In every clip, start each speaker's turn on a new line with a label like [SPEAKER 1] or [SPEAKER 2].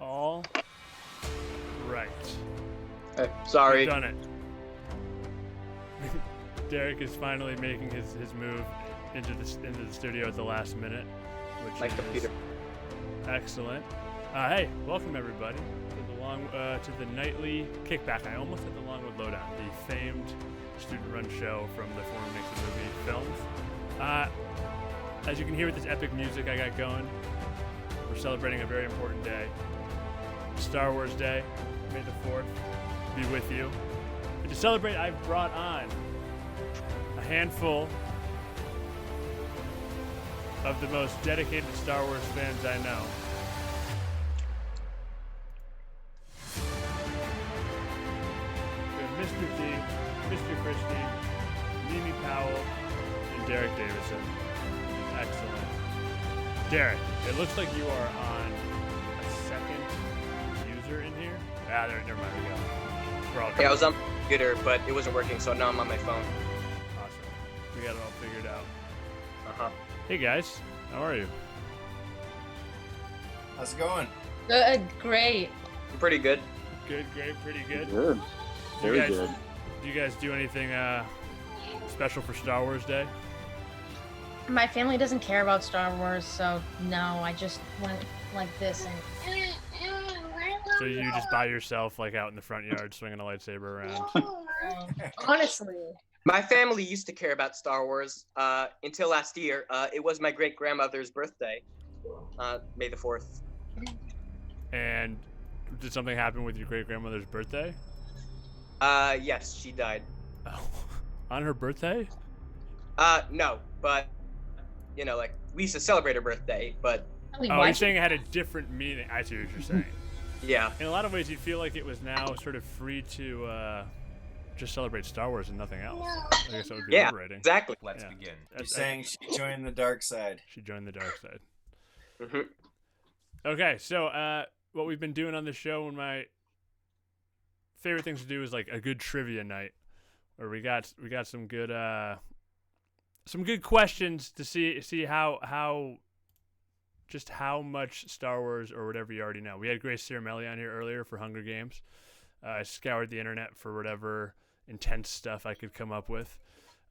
[SPEAKER 1] All right.
[SPEAKER 2] Hey, sorry.
[SPEAKER 1] We've done it. Derek is finally making his move into the studio at the last minute, which
[SPEAKER 2] My
[SPEAKER 1] is
[SPEAKER 2] computer.
[SPEAKER 1] excellent. Hey, welcome everybody to the Nightly Kickback. I almost had the Longwood Lowdown, the famed student-run show from the Forman movie films. As you can hear with this epic music I got going, we're celebrating a very important day. Star Wars Day, May the 4th, be with you. And to celebrate, I've brought on a handful of the most dedicated Star Wars fans I know. We have Mr. D, Mr. Christie, Mimi Powell, and Derek Davison. Excellent. Derek, it looks like you are on a second user in here. There, never mind, we go. We're all good.
[SPEAKER 2] Yeah, I was on my computer, but it wasn't working, so now I'm on my phone.
[SPEAKER 1] Awesome. We got it all figured out.
[SPEAKER 2] Uh-huh.
[SPEAKER 1] Hey guys, how are you?
[SPEAKER 3] How's it going?
[SPEAKER 4] Good, great.
[SPEAKER 2] I'm pretty good.
[SPEAKER 1] Good, great, pretty good.
[SPEAKER 5] Good. Very good.
[SPEAKER 1] Do you guys do anything special for Star Wars Day?
[SPEAKER 4] My family doesn't care about Star Wars, so no, I just went like this and...
[SPEAKER 1] So you just by yourself, like out in the front yard, swinging a lightsaber around?
[SPEAKER 4] Honestly.
[SPEAKER 2] My family used to care about Star Wars until last year. It was my great-grandmother's birthday, May the 4th.
[SPEAKER 1] And did something happen with your great-grandmother's birthday?
[SPEAKER 2] Yes, she died.
[SPEAKER 1] Oh, on her birthday?
[SPEAKER 2] No, but, you know, like, we used to celebrate her birthday, but...
[SPEAKER 1] Oh, you're saying it had a different meaning. I see what you're saying.
[SPEAKER 2] Yeah.
[SPEAKER 1] In a lot of ways, you'd feel like it was now sort of free to just celebrate Star Wars and nothing else. I guess that would be liberating.
[SPEAKER 2] Exactly.
[SPEAKER 3] Let's begin. You're saying she joined the dark side.
[SPEAKER 1] She joined the dark side.
[SPEAKER 2] Mm-hmm.
[SPEAKER 1] Okay, so what we've been doing on the show, one of my favorite things to do is like a good trivia night, where we got some good questions to see how much Star Wars or whatever you already know. We had Grace Ciramelli on here earlier for Hunger Games. I scoured the internet for whatever intense stuff I could come up with.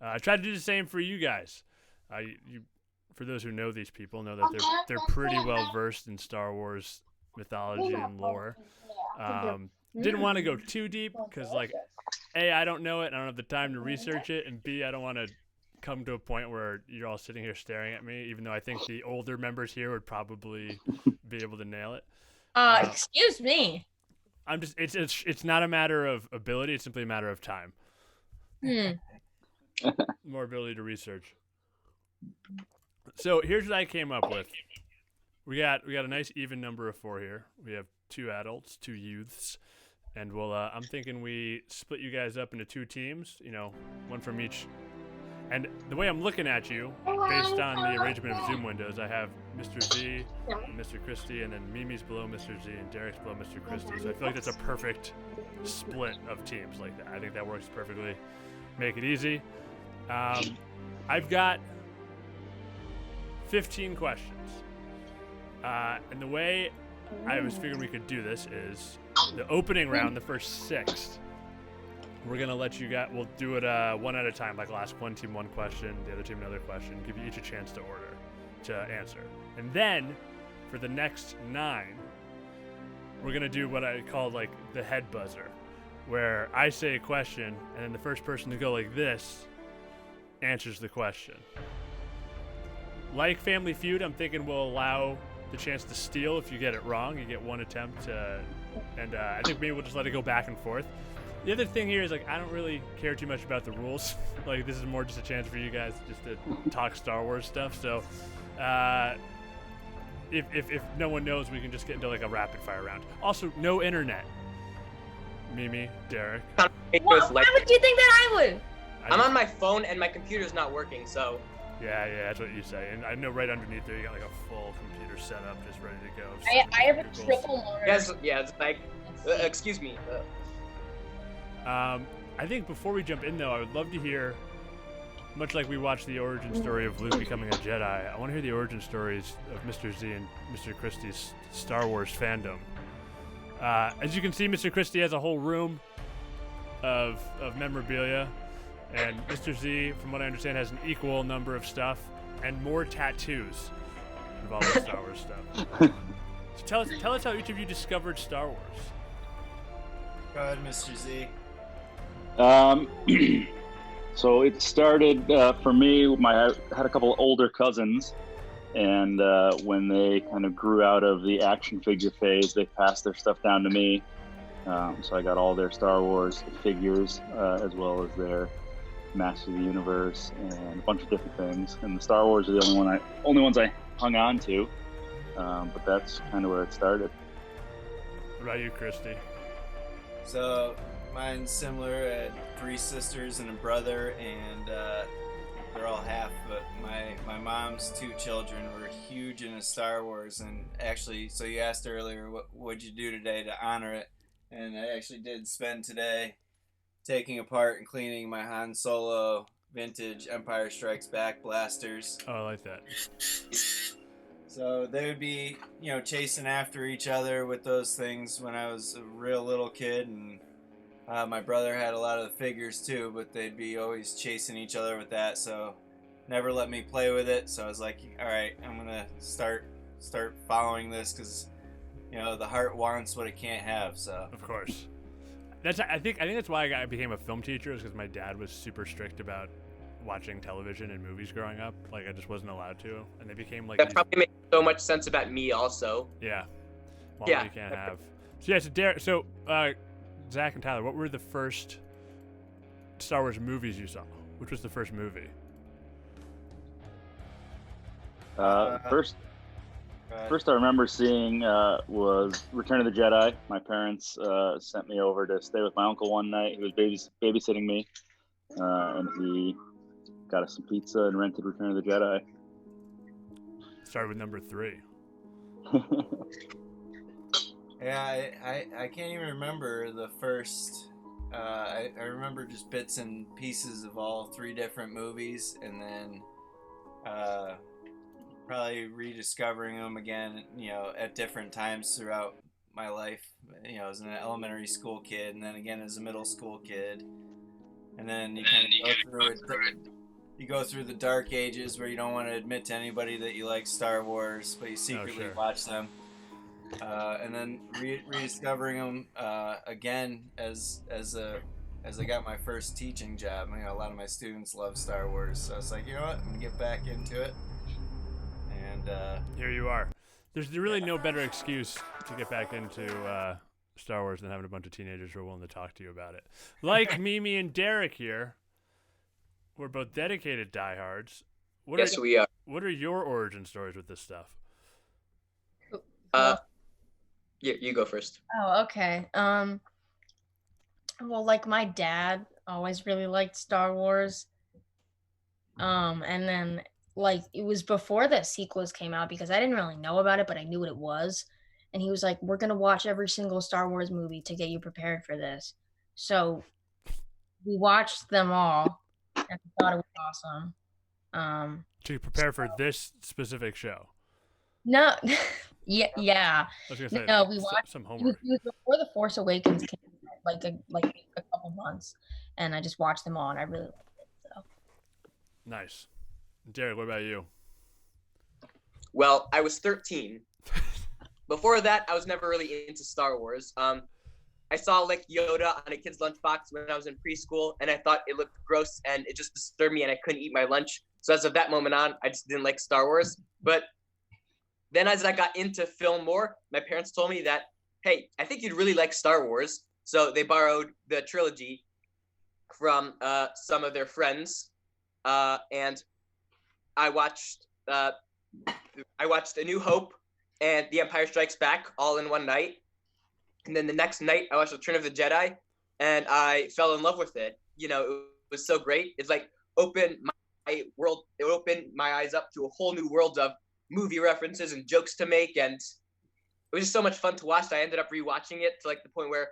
[SPEAKER 1] I tried to do the same for you guys. For those who know these people, know that they're pretty well versed in Star Wars mythology and lore. Didn't want to go too deep because, like, A, I don't know it, and I don't have the time to research it, and B, I don't want to come to a point where you're all sitting here staring at me, even though I think the older members here would probably be able to nail it.
[SPEAKER 4] Excuse me.
[SPEAKER 1] I'm just it's not a matter of ability, it's simply a matter of time. More ability to research. So here's what I came up with. We got a nice even number of 4 here. We have 2 adults, 2 youths, and we'll I'm thinking we split you guys up into 2 teams, you know, one from each. And the way I'm looking at you, based on the arrangement of Zoom windows, I have Mr. Z and Mr. Christie, and then Mimi's below Mr. Z and Derek's below Mr. Christie. So I feel like that's a perfect split of teams like that. I think that works perfectly. Make it easy. I've got 15 questions. And the way I was figuring we could do this is the opening round, the first 6. We're going to let you guys, we'll do it one at a time. Like, I'll ask one team one question, the other team another question, give you each a chance to answer. And then, for the next 9, we're going to do what I call, like, the head buzzer, where I say a question, and then the first person to go like this answers the question. Like Family Feud, I'm thinking we'll allow the chance to steal if you get it wrong. You get 1 attempt, and I think maybe we'll just let it go back and forth. The other thing here is, like, I don't really care too much about the rules. Like, this is more just a chance for you guys just to talk Star Wars stuff. So, if no one knows, we can just get into, like, a rapid-fire round. Also, no internet. Mimi, Derek.
[SPEAKER 4] Why would you think that I would?
[SPEAKER 2] I'm on my phone, and my computer's not working, so...
[SPEAKER 1] Yeah, that's what you say. And I know right underneath there you got, like, a full computer set up just ready to go.
[SPEAKER 4] I have a triple monitor.
[SPEAKER 2] Yes, yeah, it's like... excuse me.
[SPEAKER 1] I think before we jump in, though, I would love to hear, much like we watched the origin story of Luke becoming a Jedi, I want to hear the origin stories of Mr. Z and Mr. Christie's Star Wars fandom. As you can see, Mr. Christie has a whole room of memorabilia, and Mr. Z, from what I understand, has an equal number of stuff and more tattoos involving Star Wars stuff. So tell us how each of you discovered Star Wars.
[SPEAKER 3] Go ahead, Mr. Z.
[SPEAKER 5] So it started for me. I had a couple of older cousins, and when they kind of grew out of the action figure phase, they passed their stuff down to me. So I got all their Star Wars figures, as well as their Master of the Universe and a bunch of different things. And the Star Wars are the only ones I hung on to. But that's kind of where it started.
[SPEAKER 1] What about you, Christy?
[SPEAKER 3] So mine's similar. I had 3 sisters and a brother, and they're all half. But my mom's 2 children were huge into Star Wars, and actually, so you asked earlier, what'd you do today to honor it? And I actually did spend today taking apart and cleaning my Han Solo vintage Empire Strikes Back blasters.
[SPEAKER 1] Oh, I like that.
[SPEAKER 3] So they would be, chasing after each other with those things when I was a real little kid, and my brother had a lot of the figures too, but they'd be always chasing each other with that, so never let me play with it. So I was like, all right, I'm gonna start following this, because the heart wants what it can't have. So
[SPEAKER 1] of course, I think that's why I became a film teacher, is because my dad was super strict about watching television and movies growing up. Like, I just wasn't allowed to, and they became like
[SPEAKER 2] That probably makes so much sense about me also.
[SPEAKER 1] Yeah. Well,
[SPEAKER 2] Yeah.
[SPEAKER 1] you can't have. So Zach and Tyler, what were the first Star Wars movies you saw? Which was the first movie?
[SPEAKER 5] First I remember seeing was Return of the Jedi. My parents sent me over to stay with my uncle one night. He was babysitting me, and he got us some pizza and rented Return of the Jedi.
[SPEAKER 1] Started with number 3.
[SPEAKER 3] yeah, I can't even remember the first. I remember just bits and pieces of all 3 different movies, and then probably rediscovering them again, at different times throughout my life. As an elementary school kid, and then again as a middle school kid, and then you kind of go through it. You go through the dark ages where you don't want to admit to anybody that you like Star Wars, but you secretly watch them. And then rediscovering them again as I got my first teaching job. A lot of my students love Star Wars, so I was like, you know what, I'm gonna get back into it. And
[SPEAKER 1] here you are. There's really no better excuse to get back into Star Wars than having a bunch of teenagers who are willing to talk to you about it. Like Mimi and Derek here. We're both dedicated diehards.
[SPEAKER 2] Yes, we are.
[SPEAKER 1] What are your origin stories with this stuff?
[SPEAKER 2] You go first.
[SPEAKER 4] Oh, okay. Well, like my dad always really liked Star Wars. And then like it was before the sequels came out, because I didn't really know about it, but I knew what it was. And he was like, "We're gonna watch every single Star Wars movie to get you prepared for this." So we watched them all. I thought it was awesome.
[SPEAKER 1] To prepare for this specific show.
[SPEAKER 4] No, yeah.
[SPEAKER 1] I was gonna say,
[SPEAKER 4] no, we watched
[SPEAKER 1] some
[SPEAKER 4] it
[SPEAKER 1] homework.
[SPEAKER 4] was before The Force Awakens came out, like a couple months, and I just watched them all, and I really liked it. So
[SPEAKER 1] Nice. Derek, what about you?
[SPEAKER 2] Well, I was 13. Before that, I was never really into Star Wars. I saw like Yoda on a kid's lunchbox when I was in preschool, and I thought it looked gross and it just disturbed me, and I couldn't eat my lunch. So as of that moment on, I just didn't like Star Wars. But then as I got into film more, my parents told me that, hey, I think you'd really like Star Wars. So they borrowed the trilogy from some of their friends, and I watched A New Hope and The Empire Strikes Back all in one night. And then the next night, I watched Return of the Jedi, and I fell in love with it. It was so great. It's like opened my world. It opened my eyes up to a whole new world of movie references and jokes to make, and it was just so much fun to watch. I ended up rewatching it to like the point where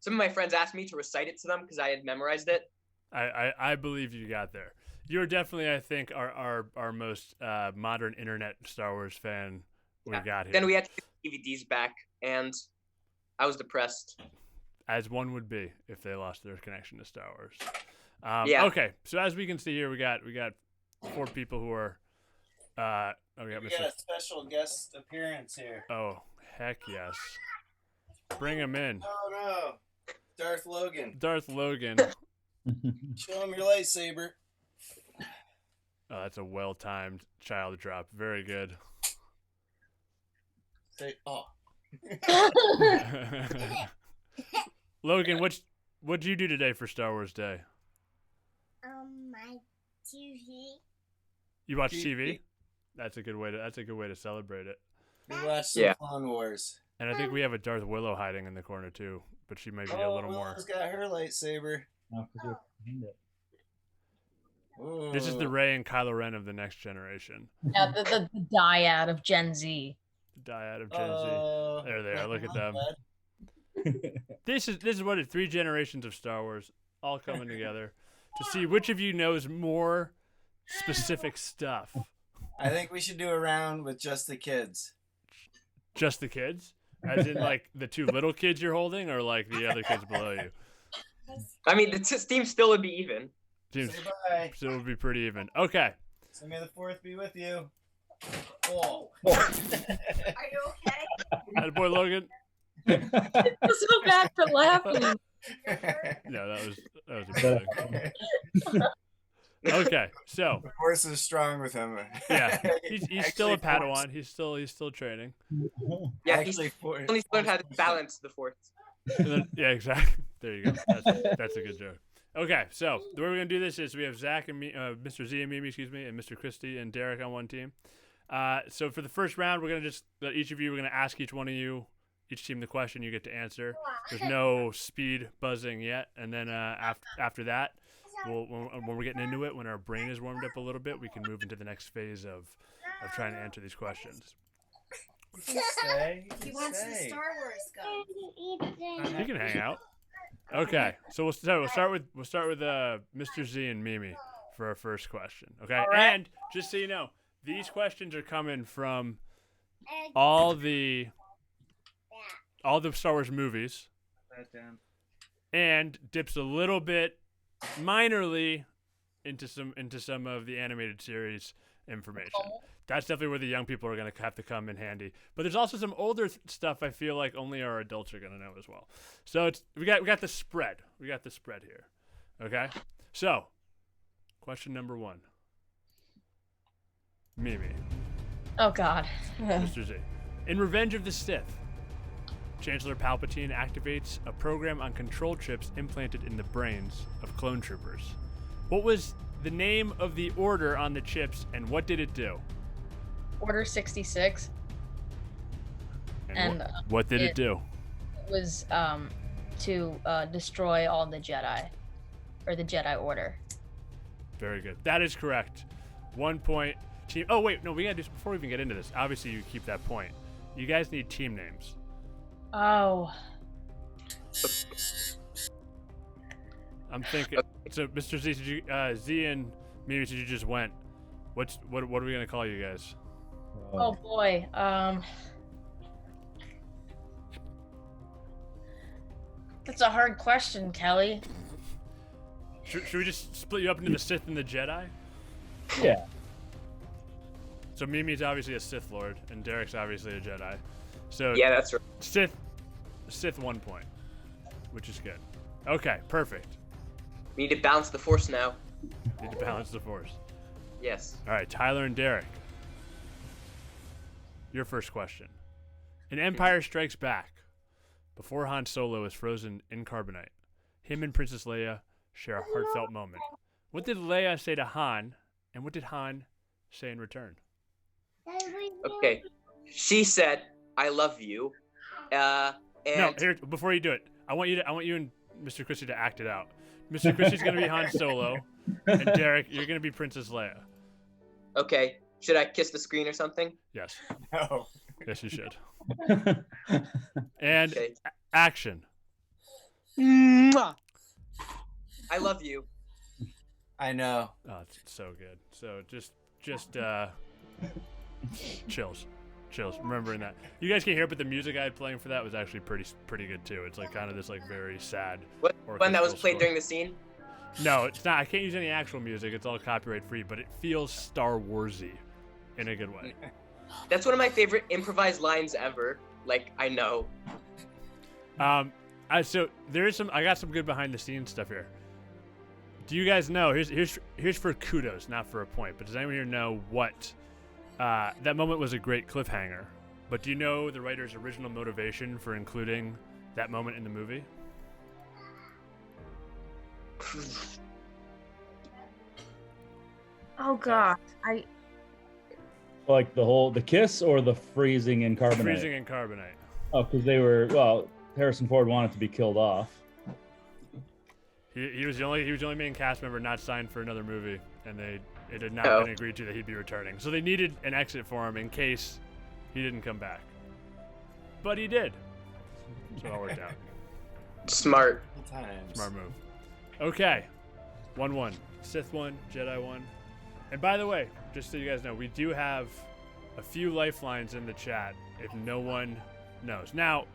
[SPEAKER 2] some of my friends asked me to recite it to them because I had memorized it.
[SPEAKER 1] I believe you got there. You're definitely, I think, our most modern internet Star Wars fan we got here.
[SPEAKER 2] Then we had to get DVDs back, and I was depressed.
[SPEAKER 1] As one would be if they lost their connection to Star Wars.
[SPEAKER 2] Yeah.
[SPEAKER 1] Okay, so as we can see here, we got 4 people who are. We got
[SPEAKER 3] We got a special guest appearance here.
[SPEAKER 1] Oh heck yes! Bring him in.
[SPEAKER 3] Oh no, Darth Logan.
[SPEAKER 1] Darth Logan.
[SPEAKER 3] Show him your lightsaber.
[SPEAKER 1] Oh, that's a well-timed child drop. Very good.
[SPEAKER 3] Say, oh.
[SPEAKER 1] Logan, what'd you do today for Star Wars Day?
[SPEAKER 6] My TV.
[SPEAKER 1] You watched TV? That's a good way to celebrate it.
[SPEAKER 3] We watched some Clone Wars.
[SPEAKER 1] And I think we have a Darth Willow hiding in the corner too, but she might be a little more.
[SPEAKER 3] Willow's got her lightsaber. Ooh.
[SPEAKER 1] This is the Rey and Kylo Ren of the next generation.
[SPEAKER 4] Yeah, the dyad of Gen Z.
[SPEAKER 1] The dyad of Gen Z. There they are. Look at them. This is what 3 generations of Star Wars all coming together to see which of you knows more specific stuff.
[SPEAKER 3] I think we should do a round with just the kids.
[SPEAKER 1] Just the kids? As in like the 2 little kids you're holding, or like the other kids below you?
[SPEAKER 2] I mean, the team still would be even.
[SPEAKER 1] Seems,
[SPEAKER 3] Say bye.
[SPEAKER 1] so it would be pretty even. Okay.
[SPEAKER 3] So may the 4th be with you. Oh.
[SPEAKER 6] Are you okay?
[SPEAKER 1] Attaboy, Logan.
[SPEAKER 4] I feel so bad for laughing.
[SPEAKER 1] No, that was a good thing. Okay, so
[SPEAKER 3] The Force is strong with him.
[SPEAKER 1] yeah, he's still a
[SPEAKER 3] Actually,
[SPEAKER 1] Padawan. He's still training.
[SPEAKER 2] Yeah, he's
[SPEAKER 3] Actually, Force.
[SPEAKER 2] only learned how to balance the Force.
[SPEAKER 1] And then, yeah, exactly. There you go. That's a good joke. Okay, so the way we're gonna do this is we have Zach and me, Mr. Z and Mimi, excuse me, and Mr. Christie and Derek on one team. So for the first round, we're gonna just let each of you. We're gonna ask each one of you, each team, the question. You get to answer. There's no speed buzzing yet, and then after that, when we're getting into it, when our brain is warmed up a little bit, we can move into the next phase of trying to answer these questions.
[SPEAKER 6] He wants the Star Wars gun.
[SPEAKER 1] You can hang out. Okay, so we'll start with Mr. Z and Mimi for our first question. Okay,
[SPEAKER 4] right.
[SPEAKER 1] And just so you know, these questions are coming from all the Star Wars movies, and dips a little bit, minorly, into some of the animated series information. That's definitely where the young people are going to have to come in handy. But there's also some older stuff I feel like only our adults are going to know as well. So we got the spread. We got the spread here. Okay? So, question number 1. Mimi.
[SPEAKER 4] Oh God.
[SPEAKER 1] Mr. Z. In Revenge of the Sith, Chancellor Palpatine activates a program on control chips implanted in the brains of clone troopers. What was the name of the order on the chips, and what did it do?
[SPEAKER 4] Order 66. And
[SPEAKER 1] what did it do?
[SPEAKER 4] It was to destroy all the Jedi, or the Jedi Order.
[SPEAKER 1] Very good. That is correct. 1 point. Team. Oh wait, no. We gotta do this before we even get into this. Obviously, you keep that point. You guys need team names.
[SPEAKER 4] Oh.
[SPEAKER 1] I'm thinking. So, Mr. Z, did you, Z and Mimi, did you just went? What are we gonna call you guys?
[SPEAKER 4] Oh boy. That's a hard question, Kelly.
[SPEAKER 1] Should we just split you up into the Sith and the Jedi?
[SPEAKER 5] Yeah.
[SPEAKER 1] So Mimi's obviously a Sith Lord, and Derek's obviously a Jedi. So
[SPEAKER 2] Yeah, that's right.
[SPEAKER 1] Sith 1 point, which is good. Okay, perfect.
[SPEAKER 2] We need to balance the Force now.
[SPEAKER 1] Need to balance the Force.
[SPEAKER 2] Yes.
[SPEAKER 1] All right, Tyler and Derek. Your first question. In Empire Strikes Back, before Han Solo is frozen in carbonite, him and Princess Leia share a heartfelt moment. What did Leia say to Han, and what did Han say in return?
[SPEAKER 2] Okay. She said, "I love you." And
[SPEAKER 1] No, here, before you do it, I want you and Mr. Christie to act it out. Mr. Christie's gonna be Han Solo, and Derek, you're gonna be Princess Leia.
[SPEAKER 2] Okay. Should I kiss the screen or something?
[SPEAKER 1] Yes.
[SPEAKER 3] No.
[SPEAKER 1] Yes, you should. And
[SPEAKER 2] Okay.
[SPEAKER 1] action.
[SPEAKER 2] I love you.
[SPEAKER 3] I know.
[SPEAKER 1] Oh, it's so good. So just chills. chills remembering that. You guys can't hear, but the music I had playing for that was actually pretty good too. It's like kind of this like very sad.
[SPEAKER 2] What one that was
[SPEAKER 1] orchestral
[SPEAKER 2] played
[SPEAKER 1] score.
[SPEAKER 2] during the scene?
[SPEAKER 1] No, it's not. I can't use any actual music. It's all copyright free, but it feels Star Warsy in a good way.
[SPEAKER 2] That's one of my favorite improvised lines ever. Like, I know.
[SPEAKER 1] So there is some. I got some good behind the scenes stuff here. Do you guys know? Here's for kudos, not for a point. But does anyone here know what? That moment was a great cliffhanger. But do you know the writer's original motivation for including that moment in the movie?
[SPEAKER 4] Oh God,
[SPEAKER 7] Like the kiss or the freezing in carbonite?
[SPEAKER 1] Freezing in carbonite.
[SPEAKER 7] Oh, because Harrison Ford wanted to be killed off.
[SPEAKER 1] He was the only main cast member not signed for another movie, and it had not been agreed to that he'd be returning. So they needed an exit for him in case he didn't come back. But he did. So it all worked out.
[SPEAKER 2] Smart.
[SPEAKER 1] Smart move. Okay. 1-1. Sith 1, Jedi 1. And by the way, just so you guys know, we do have a few lifelines in the chat if no one knows. Now,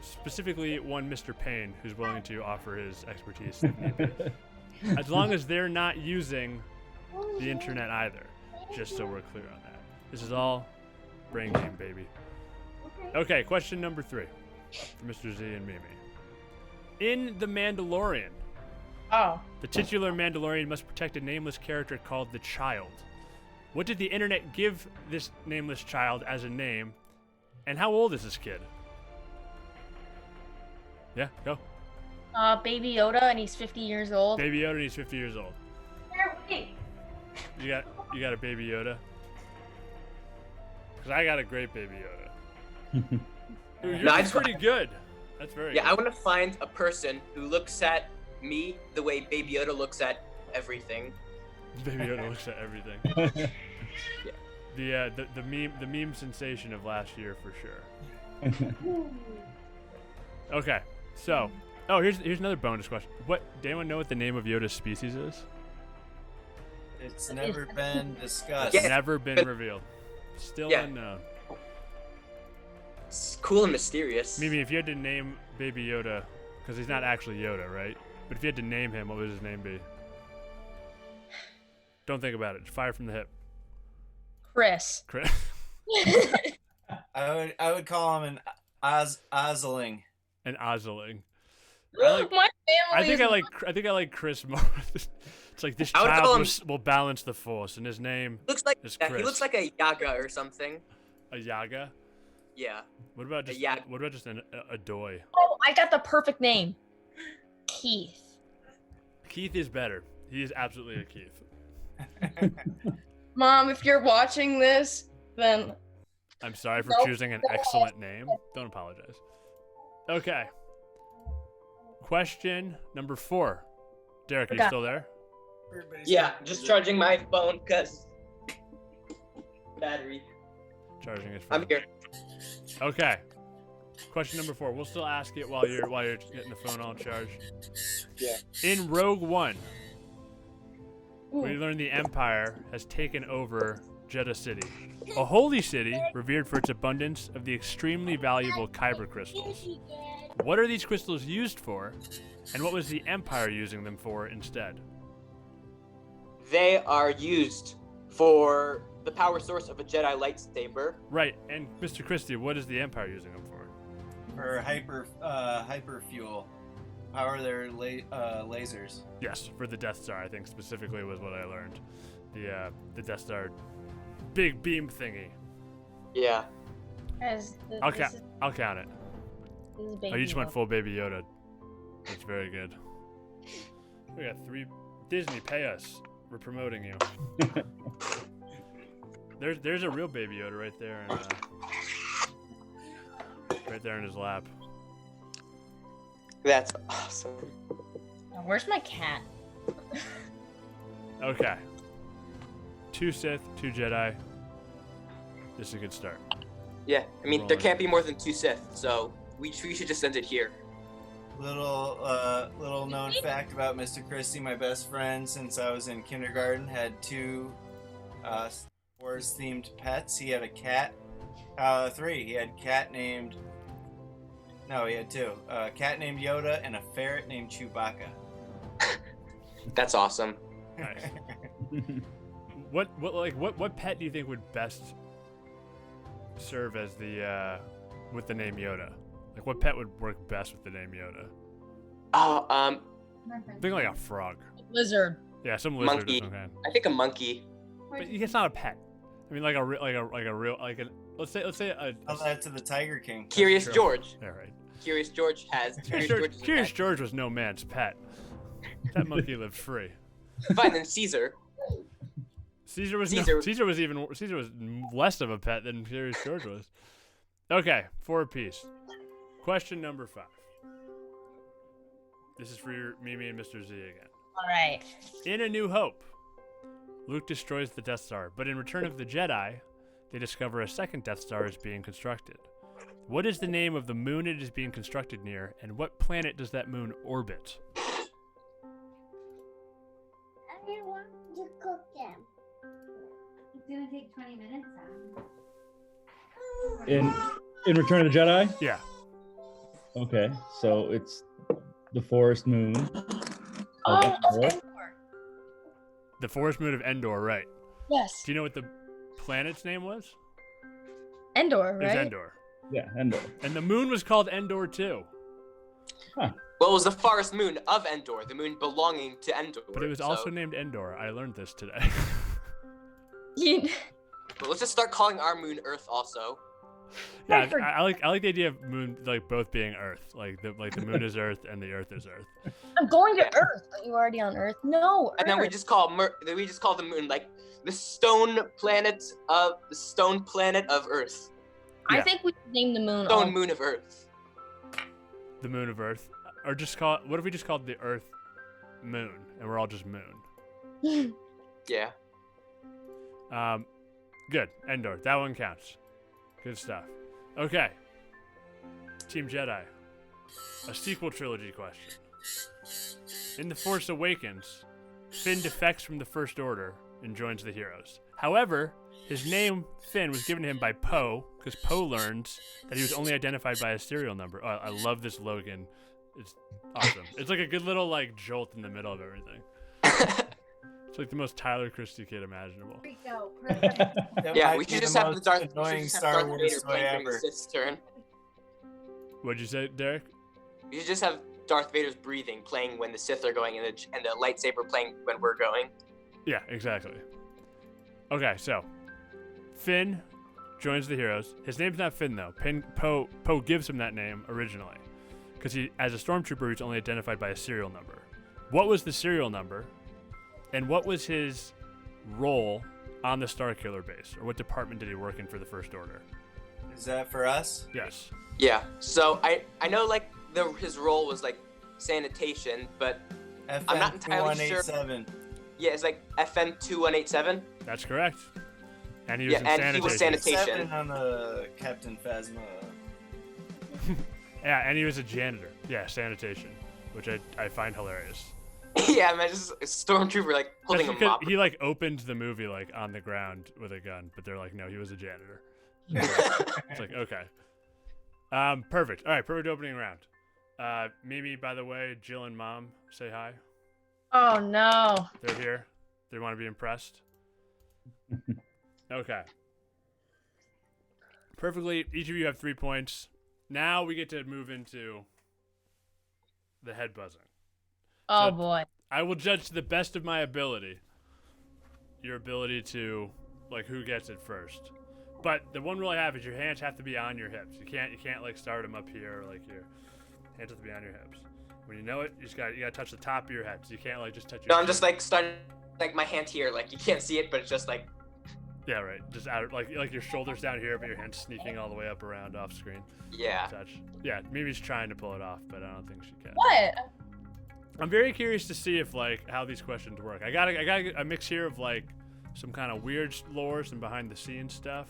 [SPEAKER 1] specifically one Mr. Payne who's willing to offer his expertise if need be. As long as they're not using the internet either, just so we're clear on that. This is all brain game, baby. Okay, question number 3 for Mr. Z and Mimi. In The Mandalorian, the titular Mandalorian must protect a nameless character called the Child. What did the internet give this nameless child as a name, and how old is this kid? Yeah, go.
[SPEAKER 4] Baby Yoda, and he's 50 years old.
[SPEAKER 1] Baby Yoda, and he's 50 years old. You got a Baby Yoda? Because I got a great Baby Yoda. Dude, yours is pretty good. That's very good.
[SPEAKER 2] I want to find a person who looks at me the way Baby Yoda looks at everything.
[SPEAKER 1] Baby Yoda looks at everything. Yeah. The meme sensation of last year for sure. Okay, so here's another bonus question. Does anyone know what the name of Yoda's species is?
[SPEAKER 3] It's never been discussed.
[SPEAKER 2] Yeah.
[SPEAKER 1] Never been revealed. Still unknown.
[SPEAKER 2] It's cool and mysterious.
[SPEAKER 1] Mimi, if you had to name Baby Yoda, because he's not actually Yoda, right? But if you had to name him, what would his name be? Don't think about it. Just fire from the hip.
[SPEAKER 4] Chris.
[SPEAKER 3] I would call him an Ozling.
[SPEAKER 1] An Ozling.
[SPEAKER 4] My family.
[SPEAKER 1] I think I like Chris more. It's like this child will balance the force, and his name
[SPEAKER 2] looks like
[SPEAKER 1] is Chris.
[SPEAKER 2] he looks like a Yaga or something.
[SPEAKER 1] A Yaga.
[SPEAKER 2] Yeah.
[SPEAKER 1] What about just a Doy?
[SPEAKER 4] Oh, I got the perfect name. Keith.
[SPEAKER 1] Keith is better. He is absolutely a Keith.
[SPEAKER 4] Mom, if you're watching this, then
[SPEAKER 1] I'm sorry for choosing an excellent name. Don't apologize. Okay. Question number 4. Derek, are you still there?
[SPEAKER 2] Yeah, just charging my phone because battery.
[SPEAKER 1] Charging his phone.
[SPEAKER 2] I'm here.
[SPEAKER 1] Okay. Question number 4. We'll still ask it while you're getting the phone all charged.
[SPEAKER 2] Yeah.
[SPEAKER 1] In Rogue One, we learn the Empire has taken over Jeddah City, a holy city revered for its abundance of the extremely valuable kyber crystals. What are these crystals used for, and what was the Empire using them for instead?
[SPEAKER 2] They are used for the power source of a Jedi lightsaber.
[SPEAKER 1] Right, and Mr. Christie, what is the Empire using them for?
[SPEAKER 3] For hyper fuel. Power their lasers.
[SPEAKER 1] Yes, for the Death Star, I think specifically was what I learned. The Death Star big beam thingy.
[SPEAKER 2] Yeah.
[SPEAKER 1] I'll count it. Oh, you just went full Baby Yoda. That's very good. We got 3. Disney, pay us. We're promoting you. There's a real Baby Yoda right there, right there in his lap.
[SPEAKER 2] That's awesome.
[SPEAKER 4] Where's my cat?
[SPEAKER 1] Okay. 2 Sith, 2 Jedi. This is a good start.
[SPEAKER 2] Yeah, I mean, there can't be more than 2 Sith, so we should just end it here.
[SPEAKER 3] Little known fact about Mr. Christie, my best friend since I was in kindergarten, had 2 Star Wars themed pets. He had a cat 3. He had cat named. No, he had 2. A cat named Yoda and a ferret named Chewbacca.
[SPEAKER 2] That's awesome.
[SPEAKER 1] Nice. What pet do you think would best serve as the with the name Yoda? Like, what pet would work best with the name Yoda?
[SPEAKER 2] Oh,
[SPEAKER 1] Think like a frog.
[SPEAKER 4] Lizard.
[SPEAKER 1] Yeah, some lizard
[SPEAKER 2] Monkey.
[SPEAKER 1] of some kind.
[SPEAKER 2] I think a monkey.
[SPEAKER 1] But it's not a pet. I mean, like a real let's say a
[SPEAKER 3] Tell that to the Tiger King.
[SPEAKER 2] Curious
[SPEAKER 1] true.
[SPEAKER 2] George.
[SPEAKER 1] Yeah, right.
[SPEAKER 2] Curious George has.
[SPEAKER 1] Curious George was no man's pet. That monkey lived free.
[SPEAKER 2] Fine, then Caesar.
[SPEAKER 1] Caesar was less of a pet than Curious George was. Okay, 4 apiece. Question number 5. This is for Mimi and Mr. Z again.
[SPEAKER 4] All right.
[SPEAKER 1] In A New Hope, Luke destroys the Death Star, but in Return of the Jedi, they discover a second Death Star is being constructed. What is the name of the moon it is being constructed near, and what planet does that moon orbit?
[SPEAKER 6] I want to cook them.
[SPEAKER 8] It's gonna take 20 minutes.
[SPEAKER 7] In Return of the Jedi?
[SPEAKER 1] Yeah.
[SPEAKER 7] Okay, so it's the forest moon.
[SPEAKER 4] Oh,
[SPEAKER 7] Endor.
[SPEAKER 4] Endor.
[SPEAKER 1] The forest moon of Endor, right.
[SPEAKER 4] Yes.
[SPEAKER 1] Do you know what the planet's name was?
[SPEAKER 4] Endor,
[SPEAKER 1] It was
[SPEAKER 4] right?
[SPEAKER 1] Endor.
[SPEAKER 7] Yeah, Endor.
[SPEAKER 1] And the moon was called Endor too.
[SPEAKER 2] Well, it was the forest moon of Endor, the moon belonging to Endor.
[SPEAKER 1] But it was
[SPEAKER 2] so-
[SPEAKER 1] also named Endor. I learned this today.
[SPEAKER 2] But let's just start calling our moon Earth also.
[SPEAKER 1] Yeah,
[SPEAKER 4] I forgot.
[SPEAKER 1] I like the idea of moon like both being Earth. Like the moon is Earth and the Earth is Earth.
[SPEAKER 4] I'm going to Earth. Are you already on Earth? No.
[SPEAKER 2] And then we
[SPEAKER 4] Earth.
[SPEAKER 2] just call the moon like the stone planet of Earth.
[SPEAKER 4] I
[SPEAKER 1] Yeah.
[SPEAKER 4] think we should name the moon.
[SPEAKER 2] Stone moon of Earth.
[SPEAKER 1] The moon of Earth, or just call it. What if we just called the Earth moon, and we're all just moon?
[SPEAKER 2] Yeah.
[SPEAKER 1] Good. Endor. That one counts. Good stuff. Okay. Team Jedi. A sequel trilogy question. In The Force Awakens, Finn defects from the First Order and joins the heroes. However, his name, Finn, was given to him by Poe, because Poe learns that he was only identified by a serial number. Oh, I love this Logan. It's awesome. It's like a good little jolt in the middle of everything. It's like the most Tyler Christie kid imaginable.
[SPEAKER 8] Rico, perfect.
[SPEAKER 3] That
[SPEAKER 2] Yeah,
[SPEAKER 3] might
[SPEAKER 2] we
[SPEAKER 3] be
[SPEAKER 2] should
[SPEAKER 3] the
[SPEAKER 2] just have the
[SPEAKER 3] most
[SPEAKER 2] Darth
[SPEAKER 3] annoying Star Wars
[SPEAKER 2] Vader
[SPEAKER 3] toy
[SPEAKER 2] playing during
[SPEAKER 3] ever.
[SPEAKER 2] Sith's turn.
[SPEAKER 1] What'd you say, Derek?
[SPEAKER 2] We should just have Darth Vader's breathing playing when the Sith are going, and the lightsaber playing when we're going.
[SPEAKER 1] Yeah, exactly. Okay, so Finn joins the heroes. His name's not Finn though. Poe gives him that name originally, because he, as a stormtrooper, he's only identified by a serial number. What was the serial number, and what was his role on the Starkiller base, or what department did he work in for the First Order?
[SPEAKER 3] Is that for us?
[SPEAKER 1] Yes.
[SPEAKER 2] Yeah. So I know his role was like sanitation, but
[SPEAKER 3] FM
[SPEAKER 2] I'm not entirely sure.
[SPEAKER 3] 2187.
[SPEAKER 2] yeah, it's like FM 2187.
[SPEAKER 1] That's correct. And he was
[SPEAKER 2] Yeah,
[SPEAKER 1] in
[SPEAKER 2] and
[SPEAKER 1] sanitation.
[SPEAKER 2] he was sanitation.
[SPEAKER 3] 7 on the Captain Phasma.
[SPEAKER 1] Yeah, and he was a janitor. Yeah, sanitation, which I find hilarious.
[SPEAKER 2] Yeah, man, just a stormtrooper like holding a
[SPEAKER 1] Especially 'cause
[SPEAKER 2] mop.
[SPEAKER 1] he opened the movie on the ground with a gun, but they're like, no, he was a janitor. It's like, okay. Perfect. All right, perfect opening round. Mimi, by the way, Jill and Mom, say hi.
[SPEAKER 4] Oh no.
[SPEAKER 1] They're here. They want to be impressed. Okay. Perfectly. Each of you have 3 points. Now we get to move into the head buzzing.
[SPEAKER 4] Oh
[SPEAKER 1] So-
[SPEAKER 4] boy.
[SPEAKER 1] I will judge to the best of my ability your ability to who gets it first. But the one rule I have is your hands have to be on your hips. You can't start them up here or your hands have to be on your hips. When you know it, you gotta touch the top of your head. So you can't just touch your
[SPEAKER 2] No, I'm
[SPEAKER 1] chin.
[SPEAKER 2] just starting my hand here, you can't see it, but it's just
[SPEAKER 1] Yeah, right. Just out your shoulders down here, but your hands sneaking all the way up around off screen.
[SPEAKER 2] yeah.
[SPEAKER 1] Touch. Yeah, Mimi's trying to pull it off, but I don't think she can.
[SPEAKER 4] What?
[SPEAKER 1] I'm very curious to see if how these questions work. I got a mix here of some kind of weird lore, some behind the scenes stuff.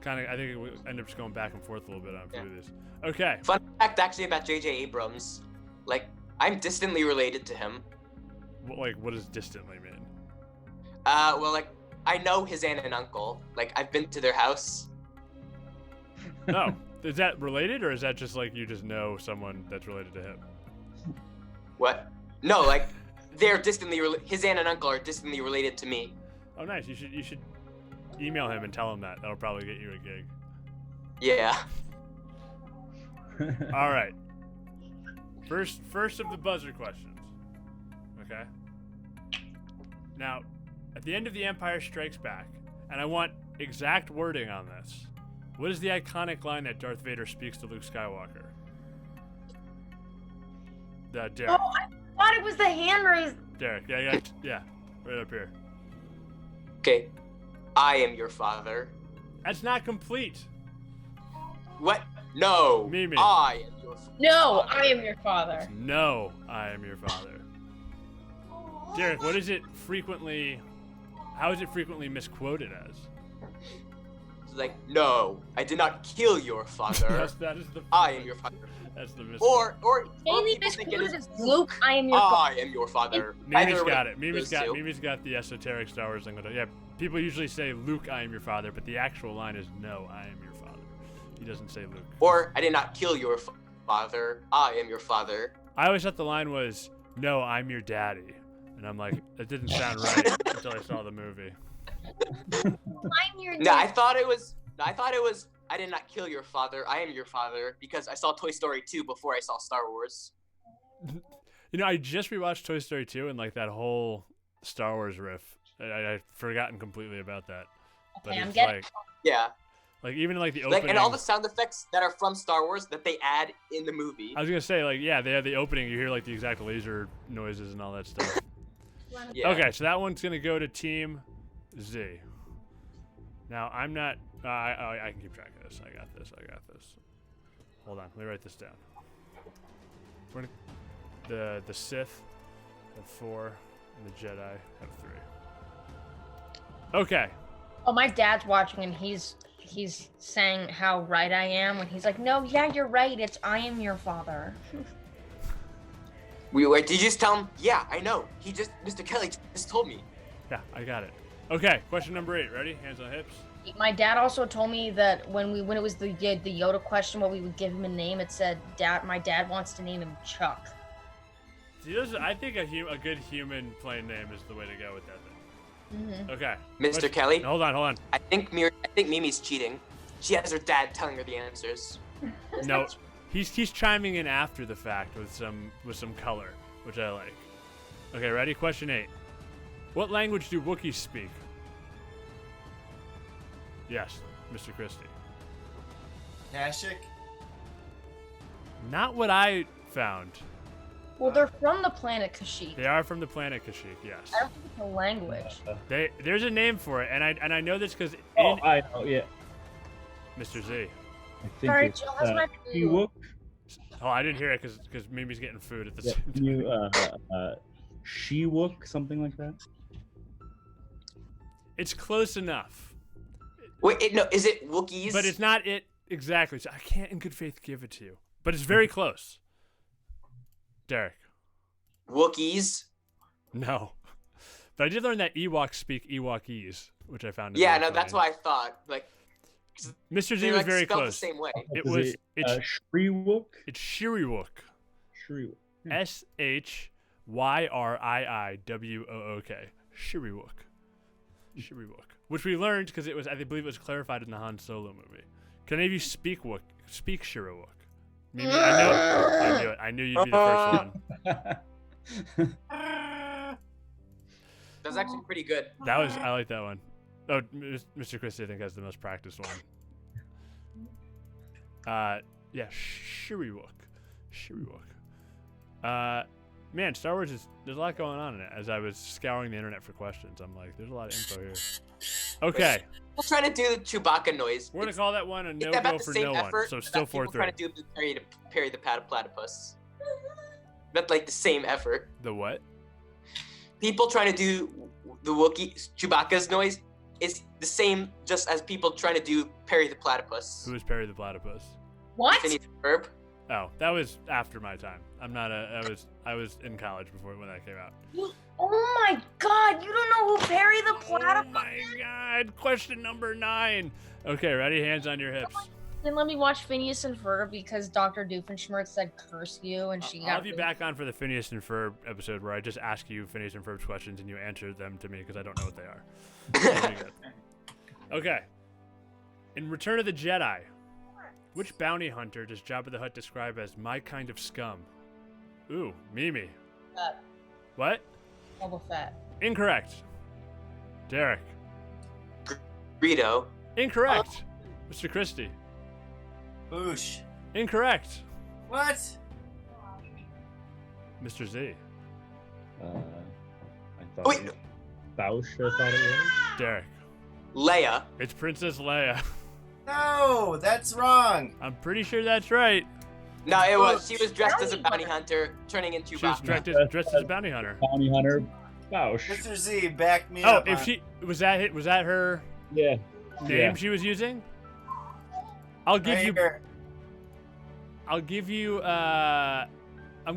[SPEAKER 1] I think we end up just going back and forth a little bit on a few of these. Okay.
[SPEAKER 2] Fun fact actually about J.J. Abrams, I'm distantly related to him.
[SPEAKER 1] What does distantly mean?
[SPEAKER 2] Well, I know his aunt and uncle. I've been to their house.
[SPEAKER 1] Oh, is that related, or is that just like you just know someone that's related to him?
[SPEAKER 2] What? No, like they're distantly his aunt and uncle are distantly related to me.
[SPEAKER 1] Oh, nice. You should email him and tell him that. That'll probably get you a gig.
[SPEAKER 2] Yeah.
[SPEAKER 1] All right. First of the buzzer questions. Okay. Now, at the end of The Empire Strikes Back, and I want exact wording on this. What is the iconic line that Darth Vader speaks to Luke Skywalker? Derek.
[SPEAKER 4] Oh, I thought it was the hand raise.
[SPEAKER 1] Derek. Yeah. Right up here.
[SPEAKER 2] Okay. I am your father.
[SPEAKER 1] That's not complete.
[SPEAKER 2] What? No.
[SPEAKER 1] Mimi.
[SPEAKER 2] I am your father.
[SPEAKER 4] No, I am your father.
[SPEAKER 1] No, I am your father. Derek, what is it frequently? How is it frequently misquoted as?
[SPEAKER 2] It's like, no, I did not kill your father.
[SPEAKER 1] that is the.
[SPEAKER 2] I am your father.
[SPEAKER 1] That's the mis.
[SPEAKER 2] Or
[SPEAKER 4] Maybe
[SPEAKER 2] people think it
[SPEAKER 4] misquoted
[SPEAKER 2] is
[SPEAKER 4] as Luke, I am your father.
[SPEAKER 2] I am your father.
[SPEAKER 1] Mimi's
[SPEAKER 2] Either
[SPEAKER 1] got
[SPEAKER 2] way,
[SPEAKER 1] it. Mimi's
[SPEAKER 2] those two.
[SPEAKER 1] got the esoteric Star Wars thing. Yeah, people usually say Luke, I am your father, but the actual line is no, I am your father. He doesn't say Luke.
[SPEAKER 2] Or I did not kill your father. I am your father.
[SPEAKER 1] I always thought the line was no, I'm your daddy, and I'm like, that didn't sound right until I saw the movie.
[SPEAKER 4] I'm your
[SPEAKER 2] No, I thought it was. I did not kill your father. I am your father because I saw Toy Story 2 before I saw Star Wars.
[SPEAKER 1] You know, I just rewatched Toy Story 2 and like that whole Star Wars riff. I'd forgotten completely about that. But
[SPEAKER 4] Okay, I'm
[SPEAKER 1] it's
[SPEAKER 4] getting.
[SPEAKER 1] like,
[SPEAKER 2] Yeah.
[SPEAKER 1] like even like the opening.
[SPEAKER 2] Like, and all the sound effects that are from Star Wars that they add in the movie.
[SPEAKER 1] I was gonna say, like, yeah, they have the opening. You hear like the exact laser noises and all that stuff.
[SPEAKER 2] Yeah.
[SPEAKER 1] Okay, so that one's gonna go to Team Z. Now I'm not. I can keep track of this. I got this. Hold on, let me write this down. We're gonna, the Sith have 4, and the Jedi have 3. Okay.
[SPEAKER 4] Oh, my dad's watching and he's saying how right I am when he's like, no, yeah, you're right. It's I am your father.
[SPEAKER 2] Wait, did you just tell him? Yeah, I know. Mr. Kelly just told me.
[SPEAKER 1] Yeah, I got it. Okay, question number 8. Ready? Hands on hips.
[SPEAKER 4] My dad also told me that when it was the Yoda question, when we would give him a name, it said, my dad wants to name him Chuck.
[SPEAKER 1] See, I think a good human plain name is the way to go with that thing.
[SPEAKER 4] Mm-hmm.
[SPEAKER 1] Okay.
[SPEAKER 2] Mr. Kelly?
[SPEAKER 1] Hold on.
[SPEAKER 2] I think Mimi's cheating. She has her dad telling her the answers.
[SPEAKER 1] No, he's chiming in after the fact with some color, which I like. Okay, ready? Question 8. What language do Wookiees speak? Yes, Mr. Christie.
[SPEAKER 3] Kashyyyk?
[SPEAKER 1] Not what I found.
[SPEAKER 4] Well, they're from the planet Kashyyyk.
[SPEAKER 1] They are from the planet Kashyyyk, yes.
[SPEAKER 4] I don't think it's a language.
[SPEAKER 1] There's a name for it, and I know this because
[SPEAKER 7] I know, yeah.
[SPEAKER 1] Mr. Z.
[SPEAKER 7] I think
[SPEAKER 4] Sorry,
[SPEAKER 7] it's
[SPEAKER 4] Jill, how's my food?
[SPEAKER 7] Ewok.
[SPEAKER 1] Oh, I didn't hear it because Mimi's getting food at the
[SPEAKER 7] Yeah,
[SPEAKER 1] same time.
[SPEAKER 7] you, She-Wook, something like that.
[SPEAKER 1] It's close enough,
[SPEAKER 2] Wait, no, is it Wookiees?
[SPEAKER 1] but it's not it exactly. So I can't, in good faith, give it to you. But it's very close. Derek.
[SPEAKER 2] Wookiees.
[SPEAKER 1] No. But I did learn that Ewoks speak Ewokese, which I found.
[SPEAKER 2] Yeah,
[SPEAKER 1] very
[SPEAKER 2] no,
[SPEAKER 1] funny.
[SPEAKER 2] that's what I thought. Like,
[SPEAKER 1] Mr. Z
[SPEAKER 2] they
[SPEAKER 1] was
[SPEAKER 2] like
[SPEAKER 1] very
[SPEAKER 2] spelled
[SPEAKER 1] close.
[SPEAKER 2] the same way.
[SPEAKER 1] It
[SPEAKER 7] Is
[SPEAKER 1] was it's
[SPEAKER 7] Shriwook?
[SPEAKER 1] it's Shiriwook.
[SPEAKER 7] Shriwook. Yeah.
[SPEAKER 1] SHYRIIWOOK. Shiriwook. Shiriwook. Which we learned because it was, I believe it was clarified in the Han Solo movie. Can any of you speak Shiriwook? Maybe I knew it. I knew you'd be the first one.
[SPEAKER 2] That's actually pretty good.
[SPEAKER 1] I like that one. Oh, Mr. Christie, I think, has the most practiced one. Yeah, Shiriwook. Man, Star Wars there's a lot going on in it. As I was scouring the internet for questions, I'm like, there's a lot of info here. Okay.
[SPEAKER 2] People trying to do the Chewbacca noise.
[SPEAKER 1] We're going to call that one a
[SPEAKER 2] It's
[SPEAKER 1] no-go
[SPEAKER 2] about the
[SPEAKER 1] for
[SPEAKER 2] same
[SPEAKER 1] no one.
[SPEAKER 2] effort
[SPEAKER 1] So still
[SPEAKER 2] that people
[SPEAKER 1] 4-3.
[SPEAKER 2] trying to do to Perry the Platypus. That's like the same effort.
[SPEAKER 1] The what?
[SPEAKER 2] People trying to do the Wookiee Chewbacca's noise is the same just as people trying to do Perry the Platypus.
[SPEAKER 1] Who is Perry the Platypus?
[SPEAKER 4] What?
[SPEAKER 2] Phineas Ferb.
[SPEAKER 1] Oh, that was after my time. I was in college when that came out.
[SPEAKER 4] Oh my God! You don't know who Perry the
[SPEAKER 1] Oh
[SPEAKER 4] Platypus?
[SPEAKER 1] my God! Question number 9. Okay, ready? Hands on your hips.
[SPEAKER 4] didn't let me watch Phineas and Ferb because Dr. Doofenshmirtz said curse you, and she
[SPEAKER 1] I'll
[SPEAKER 4] got
[SPEAKER 1] have you back on for the Phineas and Ferb episode where I just ask you Phineas and Ferb's questions and you answer them to me because I don't know what they are. That'll be good. Okay. In Return of the Jedi, which bounty hunter does Jabba the Hutt describe as my kind of scum? Ooh, Mimi.
[SPEAKER 4] Fett.
[SPEAKER 1] What?
[SPEAKER 4] Boba Fett.
[SPEAKER 1] Incorrect. Derek.
[SPEAKER 2] Greedo.
[SPEAKER 1] Incorrect. Mr. Christie.
[SPEAKER 3] Boosh.
[SPEAKER 1] Incorrect.
[SPEAKER 3] What?
[SPEAKER 1] Mr. Z.
[SPEAKER 7] I thought
[SPEAKER 2] Wait.
[SPEAKER 7] Bausch, I thought it was.
[SPEAKER 1] Derek.
[SPEAKER 2] Leia.
[SPEAKER 1] It's Princess Leia.
[SPEAKER 3] No, that's wrong.
[SPEAKER 1] I'm pretty sure that's right.
[SPEAKER 2] No, it was. She was dressed as a bounty hunter, turning into
[SPEAKER 1] She was
[SPEAKER 2] Boba.
[SPEAKER 1] dressed as a bounty hunter.
[SPEAKER 7] Bounty hunter, Bausch.
[SPEAKER 3] Mr. Z, back me
[SPEAKER 1] Oh,
[SPEAKER 3] up.
[SPEAKER 1] if
[SPEAKER 3] on-
[SPEAKER 1] she was that her
[SPEAKER 7] Yeah.
[SPEAKER 1] name
[SPEAKER 7] Yeah.
[SPEAKER 1] she was using? I'll give
[SPEAKER 3] Right
[SPEAKER 1] you.
[SPEAKER 3] here.
[SPEAKER 1] I'm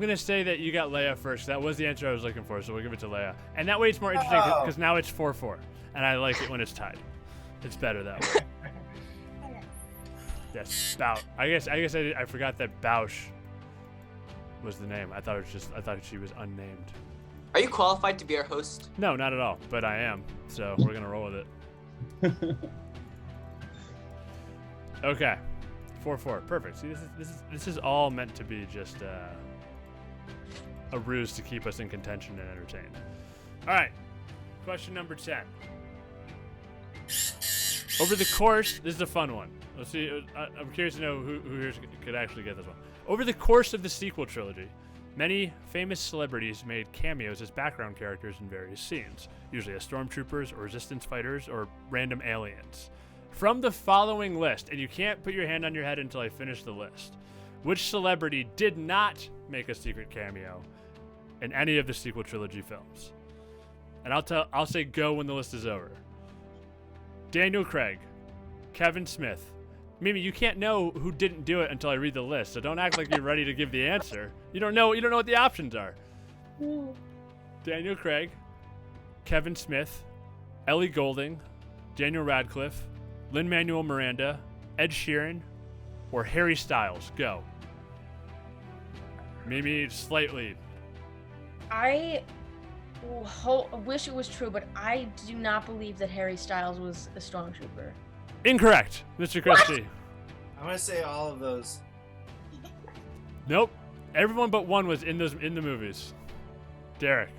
[SPEAKER 1] gonna say that you got Leia first. That was the answer I was looking for, so we'll give it to Leia. And that way it's more interesting
[SPEAKER 3] Oh.
[SPEAKER 1] because now it's 4-4, and I like it when it's tied. It's better that way. Yes, Bausch. I guess I forgot that Bausch was the name. I thought she was unnamed.
[SPEAKER 2] Are you qualified to be our host?
[SPEAKER 1] No, not at all. But I am, so we're gonna roll with it. Okay, 4-4, perfect. See, this is all meant to be just a ruse to keep us in contention and entertained. All right, question number 10. Over the course, this is a fun one. Let's see. I'm curious to know who here could actually get this one. Over the course of the sequel trilogy, many famous celebrities made cameos as background characters in various scenes, usually as stormtroopers or resistance fighters or random aliens. From the following list, and you can't put your hand on your head until I finish the list, which celebrity did not make a secret cameo in any of the sequel trilogy films? And I'll say go when the list is over. Daniel Craig, Kevin Smith. Mimi, you can't know who didn't do it until I read the list, so don't act like you're ready to give the answer. You don't know what the options are. Daniel Craig, Kevin Smith, Ellie Goulding, Daniel Radcliffe, Lin-Manuel Miranda, Ed Sheeran, or Harry Styles. Go. Mimi, slightly.
[SPEAKER 4] I wish it was true, but I do not believe that Harry Styles was a stormtrooper.
[SPEAKER 1] Incorrect, Mr. Christie.
[SPEAKER 3] I'm gonna say all of those.
[SPEAKER 1] Nope. Everyone but one was in the movies. Derek.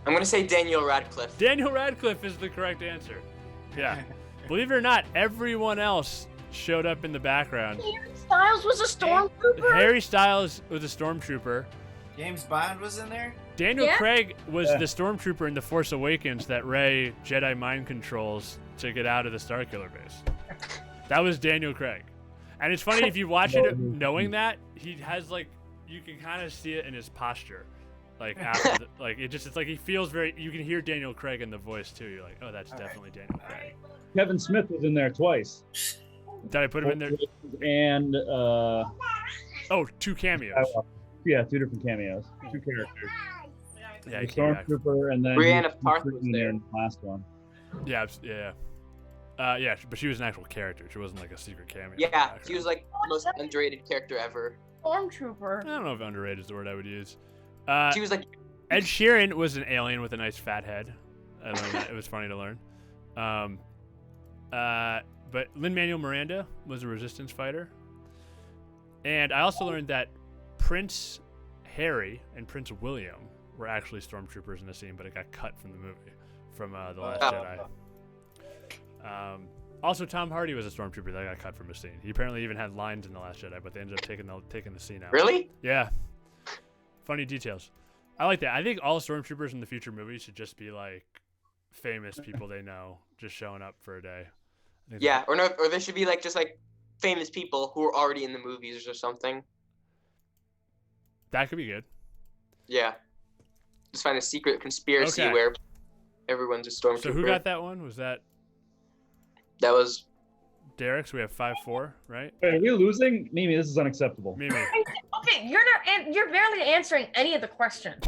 [SPEAKER 2] I'm gonna say Daniel Radcliffe.
[SPEAKER 1] Daniel Radcliffe is the correct answer. Yeah. Believe it or not, everyone else showed up in the background.
[SPEAKER 4] Harry Styles was a stormtrooper?
[SPEAKER 1] Harry Styles was a stormtrooper.
[SPEAKER 3] James Bond was in there?
[SPEAKER 1] Daniel
[SPEAKER 4] Yeah.
[SPEAKER 1] Craig was the stormtrooper in The Force Awakens that Rey Jedi mind controls to get out of the Starkiller base. That was Daniel Craig. And it's funny if you watch it knowing that, he has you can kind of see it in his posture. After it's like he feels very, you can hear Daniel Craig in the voice too. You're like, oh, that's definitely Daniel Craig.
[SPEAKER 7] Kevin Smith was in there twice.
[SPEAKER 1] Did I put him in there?
[SPEAKER 7] And
[SPEAKER 1] Oh, 2 cameos.
[SPEAKER 7] yeah, 2 different cameos, 2 characters.
[SPEAKER 1] Yeah,
[SPEAKER 7] The
[SPEAKER 1] he came back.
[SPEAKER 7] stormtrooper, and then
[SPEAKER 2] Brianna Parth was
[SPEAKER 7] in
[SPEAKER 2] there.
[SPEAKER 7] in the last one.
[SPEAKER 1] Yeah, but she was an actual character. She wasn't like a secret cameo.
[SPEAKER 2] Yeah, she was like the most underrated character ever.
[SPEAKER 4] Stormtrooper.
[SPEAKER 1] I don't know if underrated is the word I would use.
[SPEAKER 2] She was like,
[SPEAKER 1] Ed Sheeran was an alien with a nice fat head. I learned that. It was funny to learn. But Lin-Manuel Miranda was a resistance fighter. And I also learned that Prince Harry and Prince William were actually stormtroopers in the scene, but it got cut from the movie, from The Last Jedi. Also, Tom Hardy was a stormtrooper that got cut from a scene. He apparently even had lines in The Last Jedi, but they ended up taking the scene out.
[SPEAKER 2] really?
[SPEAKER 1] Yeah. Funny details. I like that. I think all stormtroopers in the future movies should just be like famous people they know just showing up for a day. I think
[SPEAKER 2] Yeah, or no, or there should be like just like famous people who are already in the movies or something.
[SPEAKER 1] that could be good.
[SPEAKER 2] Yeah. Just find a secret conspiracy
[SPEAKER 1] Okay.
[SPEAKER 2] where everyone's a stormtrooper.
[SPEAKER 1] So who got that one? Was that
[SPEAKER 2] That was
[SPEAKER 1] Derek? So we have 5-4, right?
[SPEAKER 7] Wait, are we losing? Mimi, this is unacceptable.
[SPEAKER 1] Mimi.
[SPEAKER 4] Okay, you're barely answering any of the questions.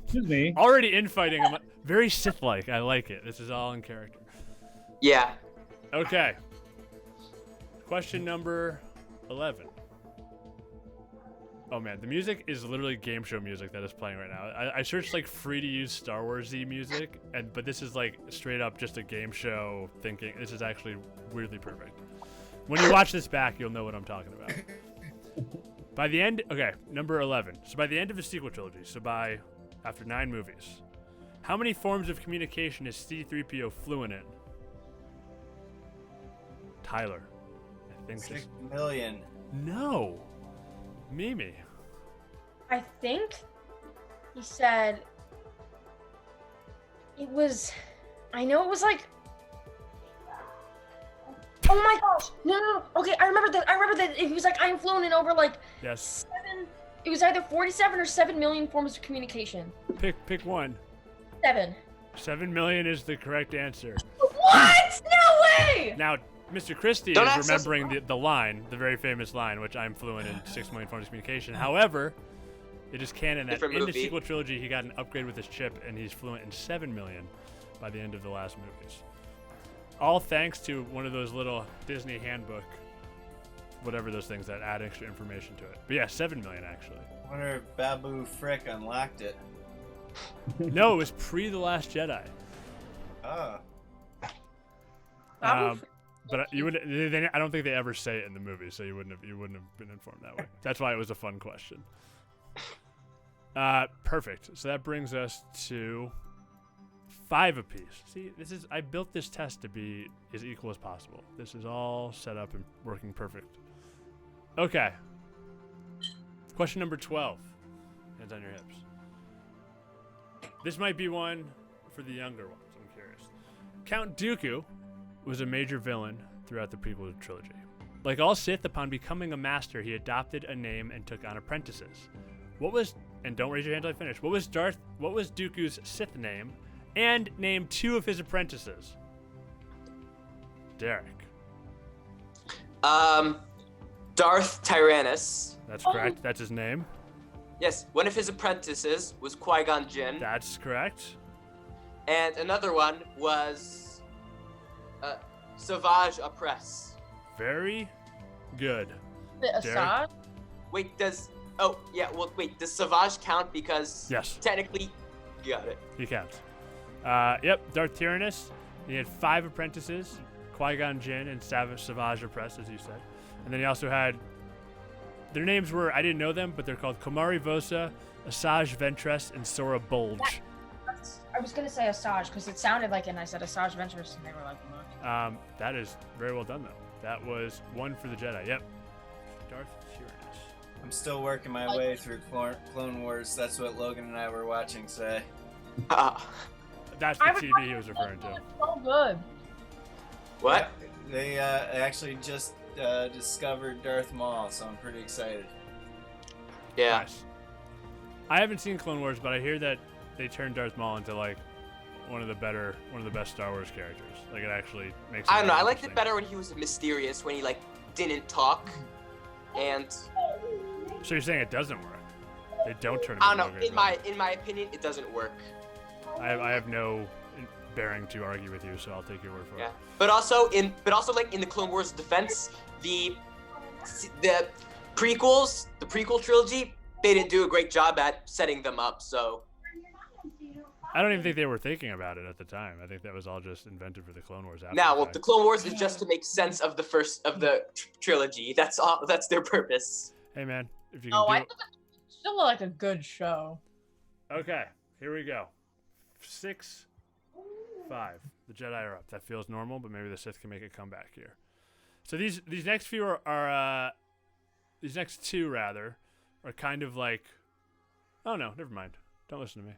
[SPEAKER 7] Excuse me.
[SPEAKER 1] Already infighting. I'm very Sith-like. I like it. This is all in character.
[SPEAKER 2] yeah.
[SPEAKER 1] Okay. Question number 11. Oh man, the music is literally game show music that is playing right now. I searched like free to use Star Wars-y music, but this is like straight up just a game show thinking. This is actually weirdly perfect. When you watch this back, you'll know what I'm talking about. By the end, okay, number 11. So by the end of the sequel trilogy, after 9 movies, how many forms of communication is C-3PO fluent in? Tyler, I think
[SPEAKER 3] 6 million.
[SPEAKER 1] No. Mimi.
[SPEAKER 4] I think he said it was. I know it was like. Oh my gosh! No. Okay, I remember that it was like I'm fluent in over like.
[SPEAKER 1] Yes.
[SPEAKER 4] 7. It was either 47 or 7 million forms of communication.
[SPEAKER 1] Pick one.
[SPEAKER 4] 7.
[SPEAKER 1] 7 million is the correct answer.
[SPEAKER 4] What? No way!
[SPEAKER 1] Now, Mr. Christie
[SPEAKER 2] Don't
[SPEAKER 1] is
[SPEAKER 2] ask us-
[SPEAKER 1] remembering the line, the very famous line, which I'm fluent in 6 million forms of communication. However, it is canon that
[SPEAKER 2] Different
[SPEAKER 1] in the
[SPEAKER 2] movie.
[SPEAKER 1] sequel trilogy, he got an upgrade with his chip, and he's fluent in 7 million by the end of the last movies. All thanks to one of those little Disney handbook, whatever those things that add extra information to it. But yeah, 7 million actually.
[SPEAKER 3] I wonder if Babu Frick unlocked it.
[SPEAKER 1] No, it was pre The Last Jedi.
[SPEAKER 3] Oh.
[SPEAKER 1] But you would. I don't think they ever say it in the movie, so you wouldn't have been informed that way. That's why it was a fun question. Perfect. So that brings us to 5 apiece. See, I built this test to be as equal as possible. This is all set up and working perfect. Okay. Question number 12. Hands on your hips. This might be one for the younger ones. I'm curious. Count Dooku was a major villain throughout the prequel trilogy. Like all Sith, upon becoming a master, he adopted a name and took on apprentices. And don't raise your hand until I finish. What was Dooku's Sith name? And name 2 of his apprentices. Derek.
[SPEAKER 2] Darth Tyrannus.
[SPEAKER 1] That's correct. That's his name.
[SPEAKER 2] Yes, one of his apprentices was Qui-Gon Jinn,
[SPEAKER 1] That's correct.
[SPEAKER 2] and another one was Savage Opress.
[SPEAKER 1] Very good.
[SPEAKER 4] Assad?
[SPEAKER 2] Wait, does Savage count because
[SPEAKER 1] Yes,
[SPEAKER 2] technically, got it.
[SPEAKER 1] he counts. Yep, Darth Tyrannus. He had 5 apprentices, Qui-Gon Jinn and Savage Opress, as you said. And then he also had, their names were, I didn't know them, but they're called Komari Vosa, Asajj Ventress, and Sora Bulge.
[SPEAKER 4] I was gonna say Asajj because it sounded like it, and I said Asajj Ventress, and they were like, "Look."
[SPEAKER 1] That is very well done, though. That was 1 for the Jedi. Yep. Darth Tyrannus.
[SPEAKER 3] I'm still working my way through Clone Wars. That's what Logan and I were watching today.
[SPEAKER 1] That's the TV he was referring to.
[SPEAKER 4] So good.
[SPEAKER 2] What?
[SPEAKER 3] They actually just discovered Darth Maul, so I'm pretty excited.
[SPEAKER 2] Yeah.
[SPEAKER 1] Nice. I haven't seen Clone Wars, but I hear that they turned Darth Maul into like one of the best Star Wars characters. Like it actually makes.
[SPEAKER 2] I don't know. I liked
[SPEAKER 1] interesting.
[SPEAKER 2] it better when he was mysterious, when he like didn't talk, and
[SPEAKER 1] So you're saying it doesn't work? They don't turn him
[SPEAKER 2] I don't
[SPEAKER 1] into
[SPEAKER 2] know.
[SPEAKER 1] Logan.
[SPEAKER 2] In my opinion, it doesn't work.
[SPEAKER 1] I have no bearing to argue with you, so I'll take your word for
[SPEAKER 2] Yeah.
[SPEAKER 1] it.
[SPEAKER 2] But also like in the Clone Wars defense, the prequels, the prequel trilogy, they didn't do a great job at setting them up. So
[SPEAKER 1] I don't even think they were thinking about it at the time. I think that was all just invented for the Clone Wars. After
[SPEAKER 2] now,
[SPEAKER 1] the
[SPEAKER 2] well,
[SPEAKER 1] fact.
[SPEAKER 2] the Clone Wars is just to make sense of the first of the trilogy. That's all. That's their purpose.
[SPEAKER 1] Hey man, if you can
[SPEAKER 4] Oh,
[SPEAKER 1] do
[SPEAKER 4] I
[SPEAKER 1] it.
[SPEAKER 4] think it's still like a good show.
[SPEAKER 1] Okay, here we go. 6, 5. The Jedi are up. That feels normal, but maybe the Sith can make a comeback here. So these next few are these next 2 rather are kind of like. Oh no, never mind. Don't listen to me.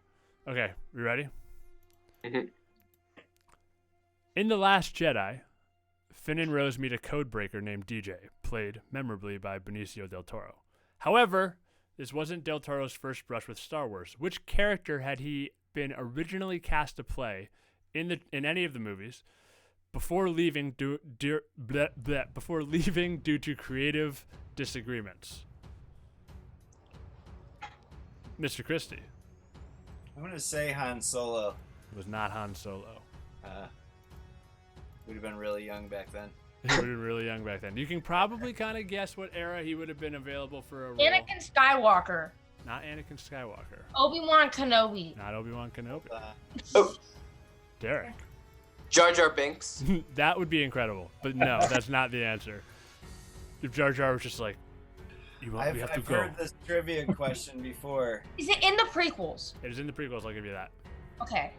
[SPEAKER 1] Okay, you ready?
[SPEAKER 2] Mhm.
[SPEAKER 1] In The Last Jedi, Finn and Rose meet a codebreaker named DJ, played memorably by Benicio del Toro. However, this wasn't del Toro's first brush with Star Wars. Which character had he been originally cast to play in any of the movies before leaving due to creative disagreements? Mr. Christie.
[SPEAKER 3] I'm gonna say Han Solo.
[SPEAKER 1] It was not Han Solo.
[SPEAKER 3] Would have been really young back then.
[SPEAKER 1] He would have been really young back then. You can probably kind of guess what era he would have been available for a role.
[SPEAKER 4] Anakin Skywalker.
[SPEAKER 1] Not Anakin Skywalker.
[SPEAKER 4] Obi-Wan Kenobi.
[SPEAKER 1] Not Obi-Wan Kenobi.
[SPEAKER 2] Oh,
[SPEAKER 1] Derek.
[SPEAKER 2] Jar Jar Binks.
[SPEAKER 1] That would be incredible. But no, that's not the answer. If Jar Jar was just like, we have to
[SPEAKER 3] I've
[SPEAKER 1] go.
[SPEAKER 3] heard this trivia question before.
[SPEAKER 4] Is it in the prequels?
[SPEAKER 1] It is in the prequels, I'll give you that.
[SPEAKER 4] Okay.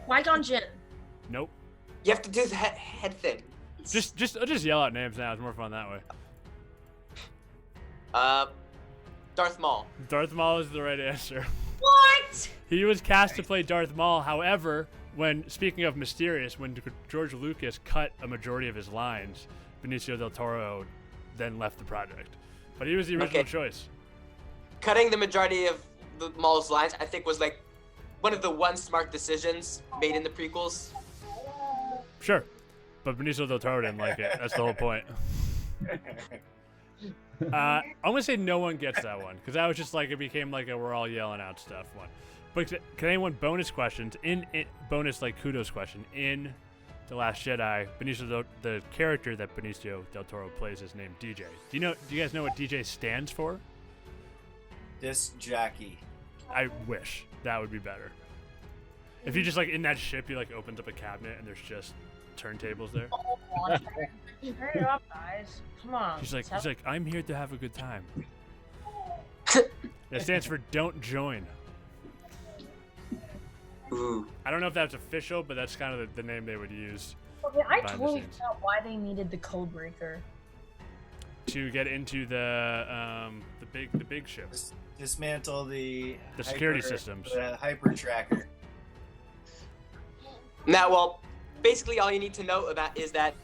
[SPEAKER 4] Qui-Gon Jinn.
[SPEAKER 1] Nope.
[SPEAKER 2] You have to do the head thing.
[SPEAKER 1] Just yell out names now. It's more fun that way.
[SPEAKER 2] Darth Maul.
[SPEAKER 1] Darth Maul is the right answer.
[SPEAKER 4] What?
[SPEAKER 1] He was cast to play Darth Maul. However, speaking of mysterious, when George Lucas cut a majority of his lines, Benicio del Toro then left the project. But he was the original choice.
[SPEAKER 2] Cutting the majority of the Maul's lines, I think, was like one of the one smart decisions made in the prequels.
[SPEAKER 1] Sure. But Benicio del Toro didn't like it. That's the whole point. I'm going to say no one gets that one, because that was just like, it became like a we're all yelling out stuff one. But can anyone bonus questions, bonus like kudos question, in The Last Jedi, the character that Benicio del Toro plays is named DJ. Do you guys know what DJ stands for?
[SPEAKER 3] Disc jockey.
[SPEAKER 1] I wish. That would be better. If you just like in that ship, you like opens up a cabinet and there's just turntables there.
[SPEAKER 4] Turn it up, guys. Come on.
[SPEAKER 1] He's like, I'm here to have a good time. That stands for don't join.
[SPEAKER 2] Ooh.
[SPEAKER 1] I don't know if that's official, but that's kind of the name they would use.
[SPEAKER 4] Okay, I
[SPEAKER 1] behind the
[SPEAKER 4] totally
[SPEAKER 1] scenes.
[SPEAKER 4] forgot why they needed the code breaker.
[SPEAKER 1] To get into the big ship.
[SPEAKER 3] Dismantle the
[SPEAKER 1] security systems.
[SPEAKER 3] The hyper tracker.
[SPEAKER 2] Now, well, basically all you need to know about is that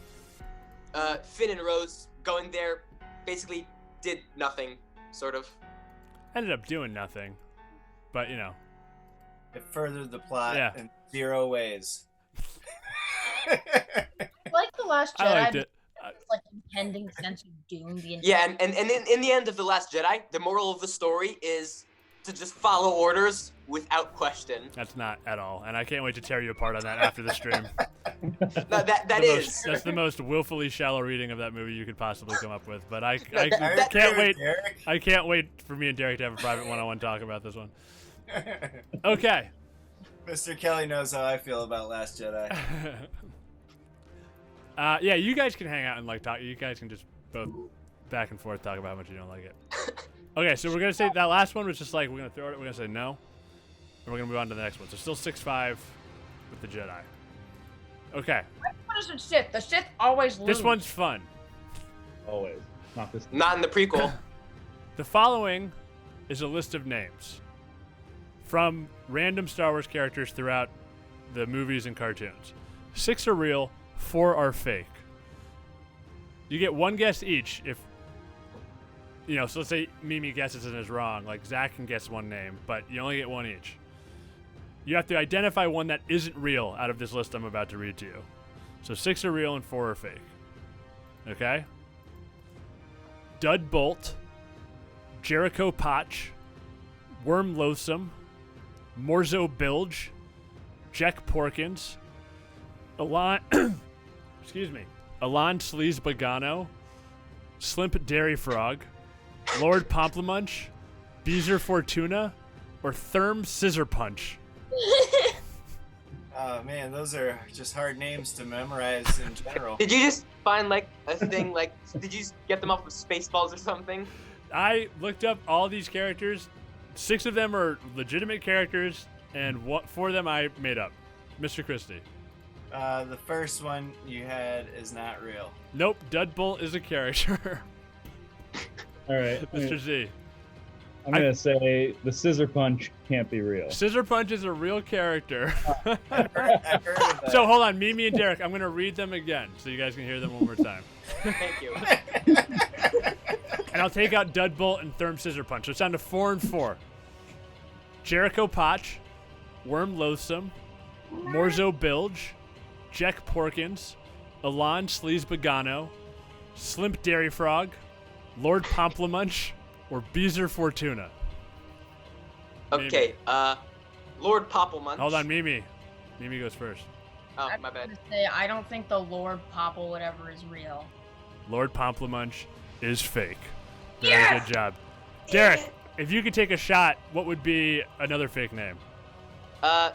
[SPEAKER 2] Finn and Rose going there basically did nothing, sort of.
[SPEAKER 1] Ended up doing nothing, but you know.
[SPEAKER 3] It furthered the plot
[SPEAKER 1] Yeah.
[SPEAKER 3] in 0 ways.
[SPEAKER 4] Like The Last Jedi.
[SPEAKER 1] I liked it.
[SPEAKER 4] It's like impending sense of doom.
[SPEAKER 2] Yeah, and in the end of The Last Jedi, the moral of the story is to just follow orders without question.
[SPEAKER 1] That's not at all, and I can't wait to tear you apart on that after the stream.
[SPEAKER 2] No,
[SPEAKER 1] That's the most willfully shallow reading of that movie you could possibly come up with. But I can't wait.
[SPEAKER 3] Derek.
[SPEAKER 1] I can't wait for me and Derek to have a private one-on-one talk about this one. Okay.
[SPEAKER 3] Mr. Kelly knows how I feel about Last Jedi.
[SPEAKER 1] Yeah, you guys can hang out and like talk. You guys can just both back and forth talk about how much you don't like it. Okay, so we're gonna say that last one was just like we're gonna throw it. We're gonna say no, and we're gonna move on to the next one. So still 6-5 with the Jedi. Okay.
[SPEAKER 4] What is the Sith? The Sith always lose.
[SPEAKER 1] This one's fun.
[SPEAKER 7] Always. Not this.
[SPEAKER 2] Not in the prequel.
[SPEAKER 1] The following is a list of names from random Star Wars characters throughout the movies and cartoons. 6 are real, 4 are fake. You get one guess each if, so let's say Mimi guesses and is wrong. Like, Zach can guess one name, but you only get one each. You have to identify one that isn't real out of this list I'm about to read to you. So 6 are real and 4 are fake. Okay? Dud Bolt, Jericho Potch, Worm Loathsome, Morzo Bilge, Jack Porkins, Alon Sleaze Bagano, Slimp Dairy Frog, Lord Pomplamunch, Beezer Fortuna, or Therm Scissor Punch.
[SPEAKER 3] Oh man, those are just hard names to memorize in general.
[SPEAKER 2] Did you just find like a thing like? Did you just get them off of Spaceballs or something?
[SPEAKER 1] I looked up all these characters. 6 of them are legitimate characters, and 4 of them I made up. Mr. Christie.
[SPEAKER 3] The first one you had is not real.
[SPEAKER 1] Nope, Dudbolt is a character.
[SPEAKER 7] All right.
[SPEAKER 1] Mr. Z.
[SPEAKER 7] I'm going to say the Scissor Punch can't be real.
[SPEAKER 1] Scissor Punch is a real character.
[SPEAKER 3] I've heard of that.
[SPEAKER 1] So hold on, Mimi and Derek, I'm going to read them again so you guys can hear them one more time.
[SPEAKER 2] Thank you.
[SPEAKER 1] And I'll take out Dudbolt and Therm Scissor Punch. So it's down to 4 and 4. Jericho Potch, Worm Loathsome, Morzo Bilge, Jack Porkins, Alon Sleaze Bagano, Slimp Dairy Frog, Lord Pomplamunch, or Beezer Fortuna.
[SPEAKER 2] Okay, Lord Popplemunch.
[SPEAKER 1] Hold on, Mimi. Mimi goes first.
[SPEAKER 2] Oh,
[SPEAKER 4] I'm
[SPEAKER 2] my bad.
[SPEAKER 4] gonna say I don't think the Lord Popple whatever is real.
[SPEAKER 1] Lord Pomplamunch is fake. Very good job. Derek, if you could take a shot, what would be another fake name?
[SPEAKER 2] The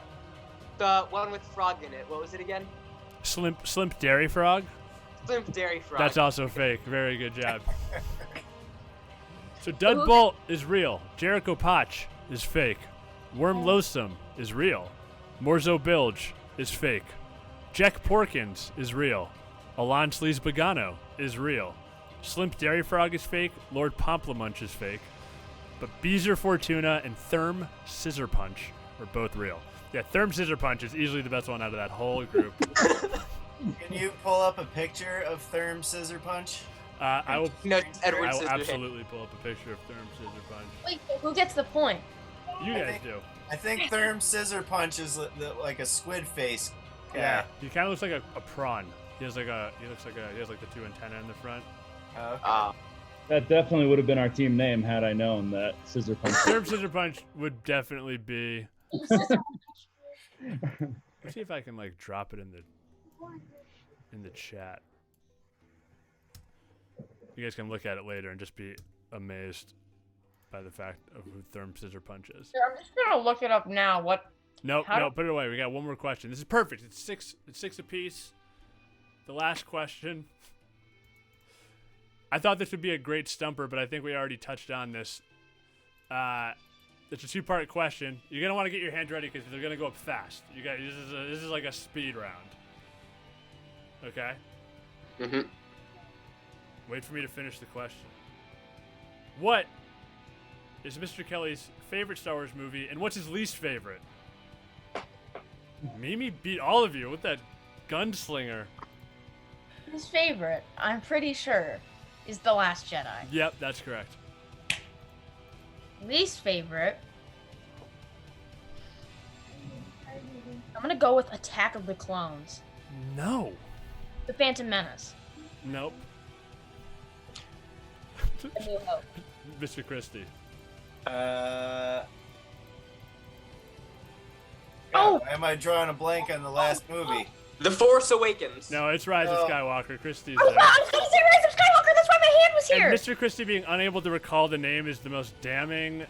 [SPEAKER 2] one with frog in it. What was it again?
[SPEAKER 1] Slimp Dairy Frog?
[SPEAKER 2] Slimp Dairy Frog.
[SPEAKER 1] That's also fake. Very good job. So Dud Bolt is real. Jericho Potch is fake. Worm Loathsome is real. Morzo Bilge is fake. Jack Porkins is real. Alon Sleaze Bagano is real. Slimp Dairy Frog is fake. Lord Pomplamunch is fake. But Beezer Fortuna and Therm Scissor Punch are both real. Yeah, Therm Scissor Punch is easily the best one out of that whole group.
[SPEAKER 3] Can you pull up a picture of Therm Scissor Punch?
[SPEAKER 1] I will.
[SPEAKER 2] No, Edward
[SPEAKER 1] I will
[SPEAKER 2] Scissorhands.
[SPEAKER 1] absolutely pull up a picture of Therm Scissor Punch.
[SPEAKER 4] Wait, who gets the point?
[SPEAKER 1] You guys do.
[SPEAKER 3] I think Therm Scissor Punch is like a squid face.
[SPEAKER 1] Yeah. He kind of looks like a prawn. He has like he has like the two antennae in the front.
[SPEAKER 3] Okay.
[SPEAKER 7] That definitely would have been our team name had I known that Scissor Punch.
[SPEAKER 1] Therm Scissor Punch would definitely be. Let's see if I can like drop it in the chat. You guys can look at it later and just be amazed by the fact of who Therm Scissor Punch is.
[SPEAKER 4] Here, I'm just gonna look it up now. What?
[SPEAKER 1] Nope, put it away. We got one more question. This is perfect. It's six apiece. The last question. I thought this would be a great stumper, but I think we already touched on this. It's a two-part question. You're gonna want to get your hands ready because they're gonna go up fast. You guys, this is like a speed round. Okay.
[SPEAKER 2] Mhm.
[SPEAKER 1] Wait for me to finish the question. What is Mr. Kelly's favorite Star Wars movie, and what's his least favorite? Mimi beat all of you with that gunslinger.
[SPEAKER 4] His favorite, I'm pretty sure, is The Last Jedi.
[SPEAKER 1] Yep, that's correct.
[SPEAKER 4] Least favorite, I'm gonna go with Attack of the Clones.
[SPEAKER 1] No.
[SPEAKER 4] The Phantom Menace.
[SPEAKER 1] Nope.
[SPEAKER 4] A New Hope.
[SPEAKER 1] Mr. Christie.
[SPEAKER 4] Oh!
[SPEAKER 3] Why am I drawing a blank on the last movie?
[SPEAKER 2] The Force Awakens.
[SPEAKER 1] No, it's Rise of Skywalker. Christie's
[SPEAKER 4] I was
[SPEAKER 1] there.
[SPEAKER 4] gonna say Rise of Skywalker, that's why my hand was here!
[SPEAKER 1] And Mr. Christie being unable to recall the name is the most damning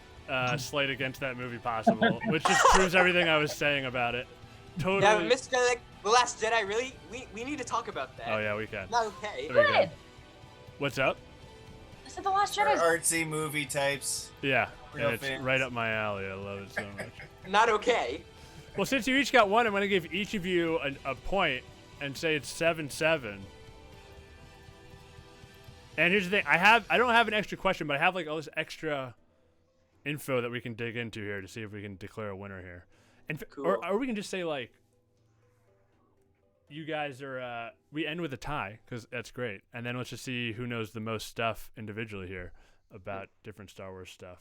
[SPEAKER 1] slight against that movie possible, which just proves everything I was saying about it. Totally.
[SPEAKER 2] Yeah, Mr. Like, The Last Jedi, really? We need to talk about that.
[SPEAKER 1] Oh, yeah, we can.
[SPEAKER 2] Not okay.
[SPEAKER 1] There we go.
[SPEAKER 4] Good.
[SPEAKER 1] What's up?
[SPEAKER 4] I said The Last
[SPEAKER 3] Or
[SPEAKER 4] Jedi.
[SPEAKER 3] artsy movie types.
[SPEAKER 1] Yeah,
[SPEAKER 3] Real
[SPEAKER 1] and it's
[SPEAKER 3] fans.
[SPEAKER 1] right up my alley. I love it so much.
[SPEAKER 2] Not okay.
[SPEAKER 1] Well, since you each got one, I'm going to give each of you a point and say it's 7-7. And here's the thing. I don't have an extra question, but I have like all this extra info that we can dig into here to see if we can declare a winner here. And
[SPEAKER 2] Cool.
[SPEAKER 1] or we can just say like you guys are we end with a tie because that's great. And then let's just see who knows the most stuff individually here about different Star Wars stuff.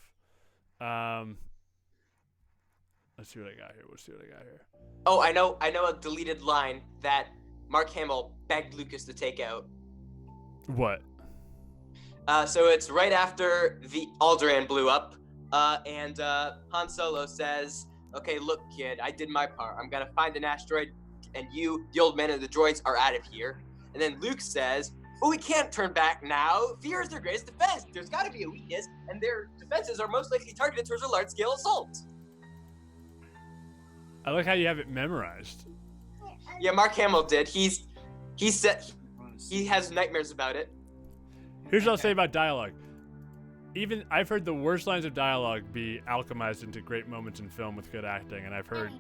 [SPEAKER 1] Let's see what I got here.
[SPEAKER 2] Oh, I know a deleted line that Mark Hamill begged Lucas to take out.
[SPEAKER 1] What?
[SPEAKER 2] So it's right after the Alderaan blew up, and Han Solo says, "Okay, look, kid, I did my part. I'm gonna find an asteroid, and you, the old man, and the droids are out of here." And then Luke says, "But we can't turn back now. Fear is their greatest defense. There's got to be a weakness, and their defenses are most likely targeted towards a large-scale assault."
[SPEAKER 1] I like how you have it memorized.
[SPEAKER 2] Yeah, Mark Hamill did. He said he has nightmares about it.
[SPEAKER 1] Here's what I'll say about dialogue. Even I've heard the worst lines of dialogue be alchemized into great moments in film with good acting, and I've heard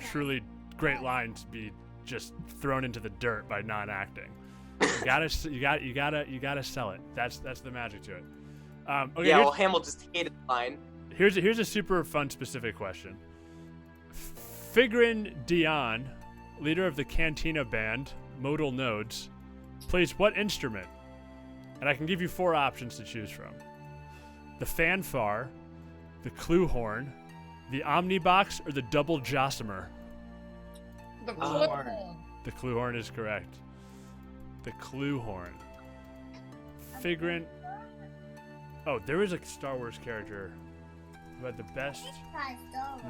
[SPEAKER 1] truly great lines be just thrown into the dirt by non-acting. You gotta sell it. That's the magic to it. Okay,
[SPEAKER 2] Yeah, well, Hamill just hated the line.
[SPEAKER 1] here's a super fun specific question. Figrin Dion, leader of the Cantina band, Modal Nodes, plays what instrument? And I can give you 4 options to choose from. The fanfare, the clue horn, the omnibox, or the double jossamer.
[SPEAKER 4] The
[SPEAKER 3] Oh.
[SPEAKER 4] Clone.
[SPEAKER 1] The clue horn is correct. The clue horn. Figrin. Oh, there was a Star Wars character who had the best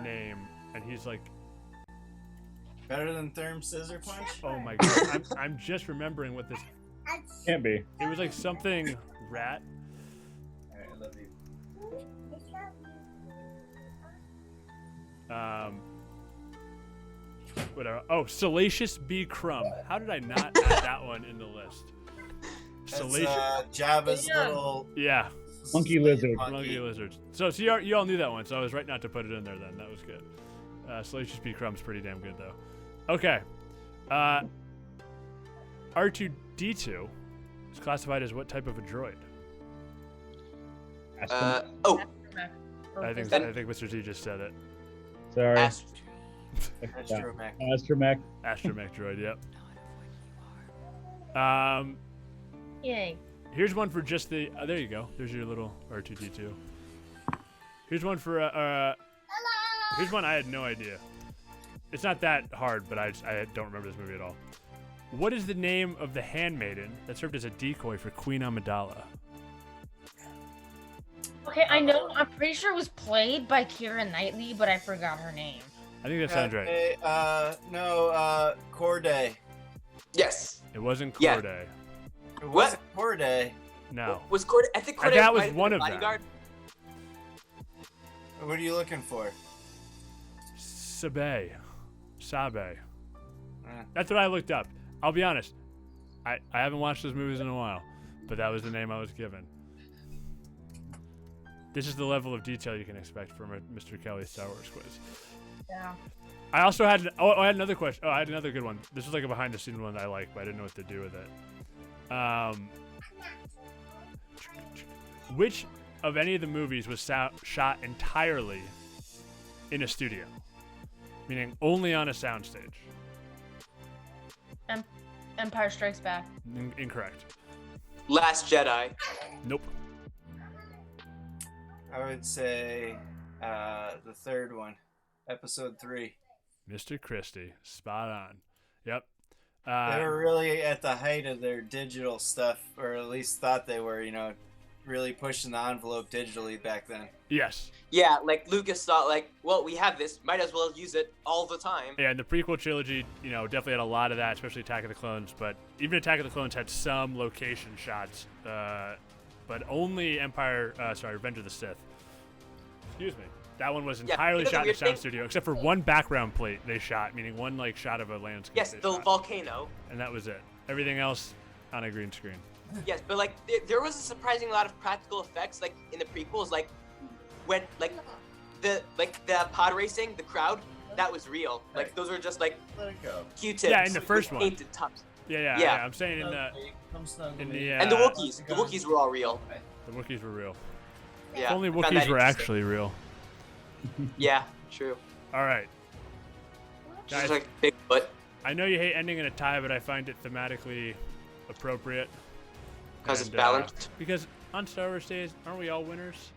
[SPEAKER 1] name, and he's like
[SPEAKER 3] Better than Therm Scissor Punch?
[SPEAKER 1] Oh my god, I'm just remembering what this.
[SPEAKER 7] Can't be.
[SPEAKER 1] It was like something rat.
[SPEAKER 3] Alright, I love you.
[SPEAKER 1] Whatever. Oh, Salacious B. Crumb. How did I not add that one in the list?
[SPEAKER 3] That's Jabba's little
[SPEAKER 1] Yeah,
[SPEAKER 7] Monkey lizard.
[SPEAKER 1] monkey lizards. So you all knew that one, so I was right not to put it in there then. That was good. Salacious B. Crumb's pretty damn good though. Okay. R2D2 is classified as what type of a droid?
[SPEAKER 2] Oh,
[SPEAKER 1] I think Mr. Z just said it.
[SPEAKER 7] Sorry.
[SPEAKER 3] Astromech.
[SPEAKER 7] Astromech.
[SPEAKER 1] Astromech droid. Yep.
[SPEAKER 4] Yay.
[SPEAKER 1] Here's one for just the. There you go. There's your little R2D2. Here's one for. Here's one I had no idea. It's not that hard, but I don't remember this movie at all. What is the name of the handmaiden that served as a decoy for Queen Amidala?
[SPEAKER 4] Okay, I know. I'm pretty sure it was played by Keira Knightley, but I forgot her name.
[SPEAKER 1] I think that sounds right.
[SPEAKER 3] No, Corday.
[SPEAKER 2] yes.
[SPEAKER 1] It wasn't
[SPEAKER 2] Yeah.
[SPEAKER 1] Corday.
[SPEAKER 3] It
[SPEAKER 2] What?
[SPEAKER 3] wasn't Corday.
[SPEAKER 1] No.
[SPEAKER 2] Was Corday? I think Corday
[SPEAKER 1] that was
[SPEAKER 2] might have been
[SPEAKER 1] one
[SPEAKER 2] the
[SPEAKER 1] of them.
[SPEAKER 2] bodyguard.
[SPEAKER 3] What are you looking for?
[SPEAKER 1] Sabe.
[SPEAKER 3] Uh,
[SPEAKER 1] That's what I looked up. I'll be honest. I haven't watched those movies in a while, but that was the name I was given. This is the level of detail you can expect from a Mr. Kelly Star Wars quiz.
[SPEAKER 4] Yeah.
[SPEAKER 1] I also had I had another question. Oh, I had another good one. This was like a behind the scenes one that I liked, but I didn't know what to do with it. Which of any of the movies was shot entirely in a studio? Meaning only on a soundstage.
[SPEAKER 4] Empire Strikes Back.
[SPEAKER 1] Incorrect.
[SPEAKER 2] Last Jedi.
[SPEAKER 1] Nope.
[SPEAKER 3] I would say the third one, episode 3.
[SPEAKER 1] Mr. Christie. Spot on. Yep.
[SPEAKER 3] They were really at the height of their digital stuff, or at least thought they were, really pushing the envelope digitally back then.
[SPEAKER 1] Yes.
[SPEAKER 2] Yeah, like Lucas thought, like, well, we have this, might as well use it all the time.
[SPEAKER 1] Yeah, and the prequel trilogy, definitely had a lot of that, especially Attack of the Clones. But even Attack of the Clones had some location shots, but only Revenge of the Sith. Excuse me. That one was entirely shot in a sound studio, except for one background plate they shot, meaning one shot of a landscape.
[SPEAKER 2] Yes, the volcano.
[SPEAKER 1] And that was it. Everything else on a green screen.
[SPEAKER 2] Yes, but like there was a surprising lot of practical effects, like in the prequels, like when the pod racing, the crowd, that was real. Like those were just like
[SPEAKER 3] Let it go.
[SPEAKER 2] Q-tips.
[SPEAKER 1] Yeah, in the
[SPEAKER 2] with
[SPEAKER 1] first one.
[SPEAKER 2] painted tops.
[SPEAKER 1] Yeah. I'm saying in the
[SPEAKER 2] And the Wookiees were all real.
[SPEAKER 1] the Wookiees were real.
[SPEAKER 2] Yeah.
[SPEAKER 1] If only
[SPEAKER 2] I found
[SPEAKER 1] Wookiees
[SPEAKER 2] that
[SPEAKER 1] were
[SPEAKER 2] interesting.
[SPEAKER 1] actually real.
[SPEAKER 2] Yeah, true.
[SPEAKER 1] All right.
[SPEAKER 2] Just
[SPEAKER 1] Guys,
[SPEAKER 2] like Bigfoot,
[SPEAKER 1] I know you hate ending in a tie, but I find it thematically appropriate.
[SPEAKER 2] because it's
[SPEAKER 1] And,
[SPEAKER 2] balanced.
[SPEAKER 1] Because on Star Wars days, aren't we all winners?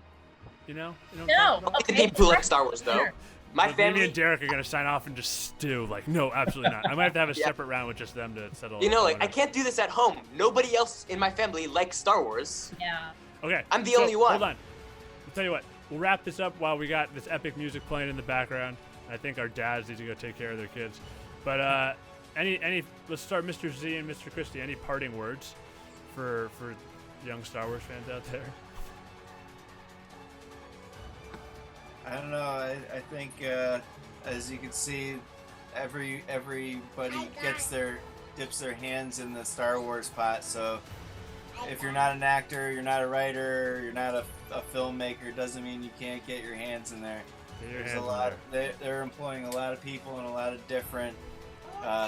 [SPEAKER 1] You know? You know what I'm
[SPEAKER 4] No.
[SPEAKER 1] talking about?
[SPEAKER 2] The people who like Star Wars, though. My
[SPEAKER 1] Like, me
[SPEAKER 2] family,
[SPEAKER 1] and Derek are gonna sign off and just stew. Like, no, absolutely not. I might have to have a
[SPEAKER 2] Yeah.
[SPEAKER 1] separate round with just them to settle.
[SPEAKER 2] you know,
[SPEAKER 1] the
[SPEAKER 2] like I
[SPEAKER 1] winners.
[SPEAKER 2] can't do this at home. Nobody else in my family likes Star Wars.
[SPEAKER 4] Yeah.
[SPEAKER 1] Okay.
[SPEAKER 2] I'm the
[SPEAKER 1] so,
[SPEAKER 2] only one.
[SPEAKER 1] Hold on. I'll tell you what. We'll wrap this up while we got this epic music playing in the background. I think our dads need to go take care of their kids. But let's start Mr. Z and Mr. Christie. Any parting words for young Star Wars fans out there?
[SPEAKER 3] I don't know. I think as you can see, everybody dips their hands in the Star Wars pot. So if you're not an actor, you're not a writer, you're not a filmmaker, doesn't mean you can't get your hands in there.
[SPEAKER 1] Get your
[SPEAKER 3] There's
[SPEAKER 1] hands
[SPEAKER 3] a
[SPEAKER 1] in
[SPEAKER 3] lot.
[SPEAKER 1] there.
[SPEAKER 3] They're employing a lot of people and a lot of different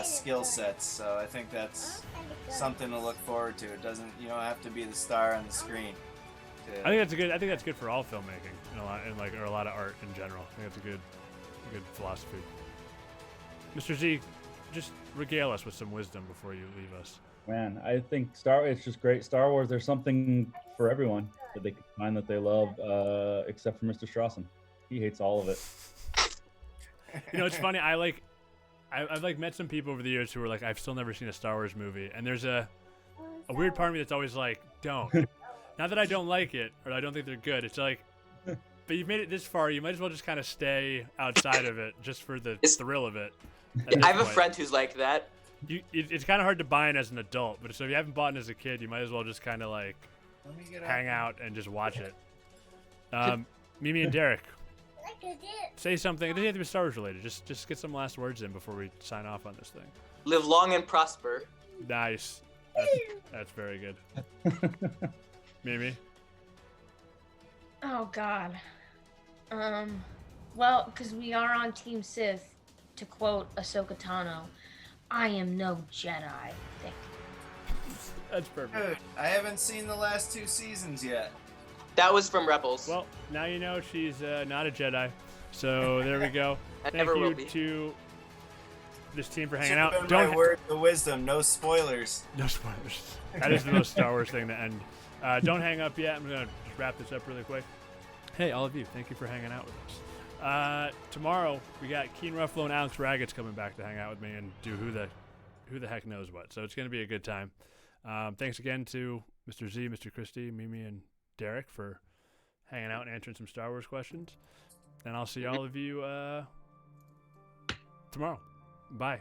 [SPEAKER 3] skill sets. So I think that's something to look forward to. You don't have to be the star on the screen.
[SPEAKER 1] I think that's good for all filmmaking or a lot of art in general. I think that's a good philosophy. Mr. Z, just regale us with some wisdom before you leave us.
[SPEAKER 7] Man, I think it's just great. Star Wars, there's something for everyone that they can find that they love, except for Mr. Strawson. He hates all of it.
[SPEAKER 1] You know, it's funny. I've met some people over the years who were like, I've still never seen a Star Wars movie, and there's a weird part of me that's always like, don't. Not that I don't like it or I don't think they're good. It's like, But you've made it this far. You might as well just kind of stay outside of it, just for the thrill of it.
[SPEAKER 2] I have a friend who's like that.
[SPEAKER 1] It's kind of hard to buy in as an adult, but so if you haven't bought in as a kid, you might as well just kind of like hang out and just watch it. Mimi and Derek, say something. It doesn't have to be Star Wars related. Just get some last words in before we sign off on this thing.
[SPEAKER 2] Live long and prosper.
[SPEAKER 1] Nice. That's very good. Mimi?
[SPEAKER 4] Oh, God. Well, because we are on Team Sith, to quote Ahsoka Tano, I am no Jedi. Thank you.
[SPEAKER 1] That's perfect.
[SPEAKER 3] Dude, I haven't seen the last 2 seasons yet.
[SPEAKER 2] That was from Rebels.
[SPEAKER 1] Well, now you know she's not a Jedi. So there we go.
[SPEAKER 2] I
[SPEAKER 1] Thank
[SPEAKER 2] never will
[SPEAKER 1] you
[SPEAKER 2] be.
[SPEAKER 1] to this team for hanging
[SPEAKER 3] Should've
[SPEAKER 1] out.
[SPEAKER 3] been my word of wisdom. No spoilers.
[SPEAKER 1] No spoilers. That is the most Star Wars thing to end. Don't hang up yet. I'm going to just wrap this up really quick. Hey, all of you, thank you for hanging out with us. Tomorrow, we got Keen Ruffalo and Alex Raggett's coming back to hang out with me and do who the heck knows what. So it's going to be a good time. Thanks again to Mr. Z, Mr. Christie, Mimi, and Derek for hanging out and answering some Star Wars questions. And I'll see all of you tomorrow. Bye.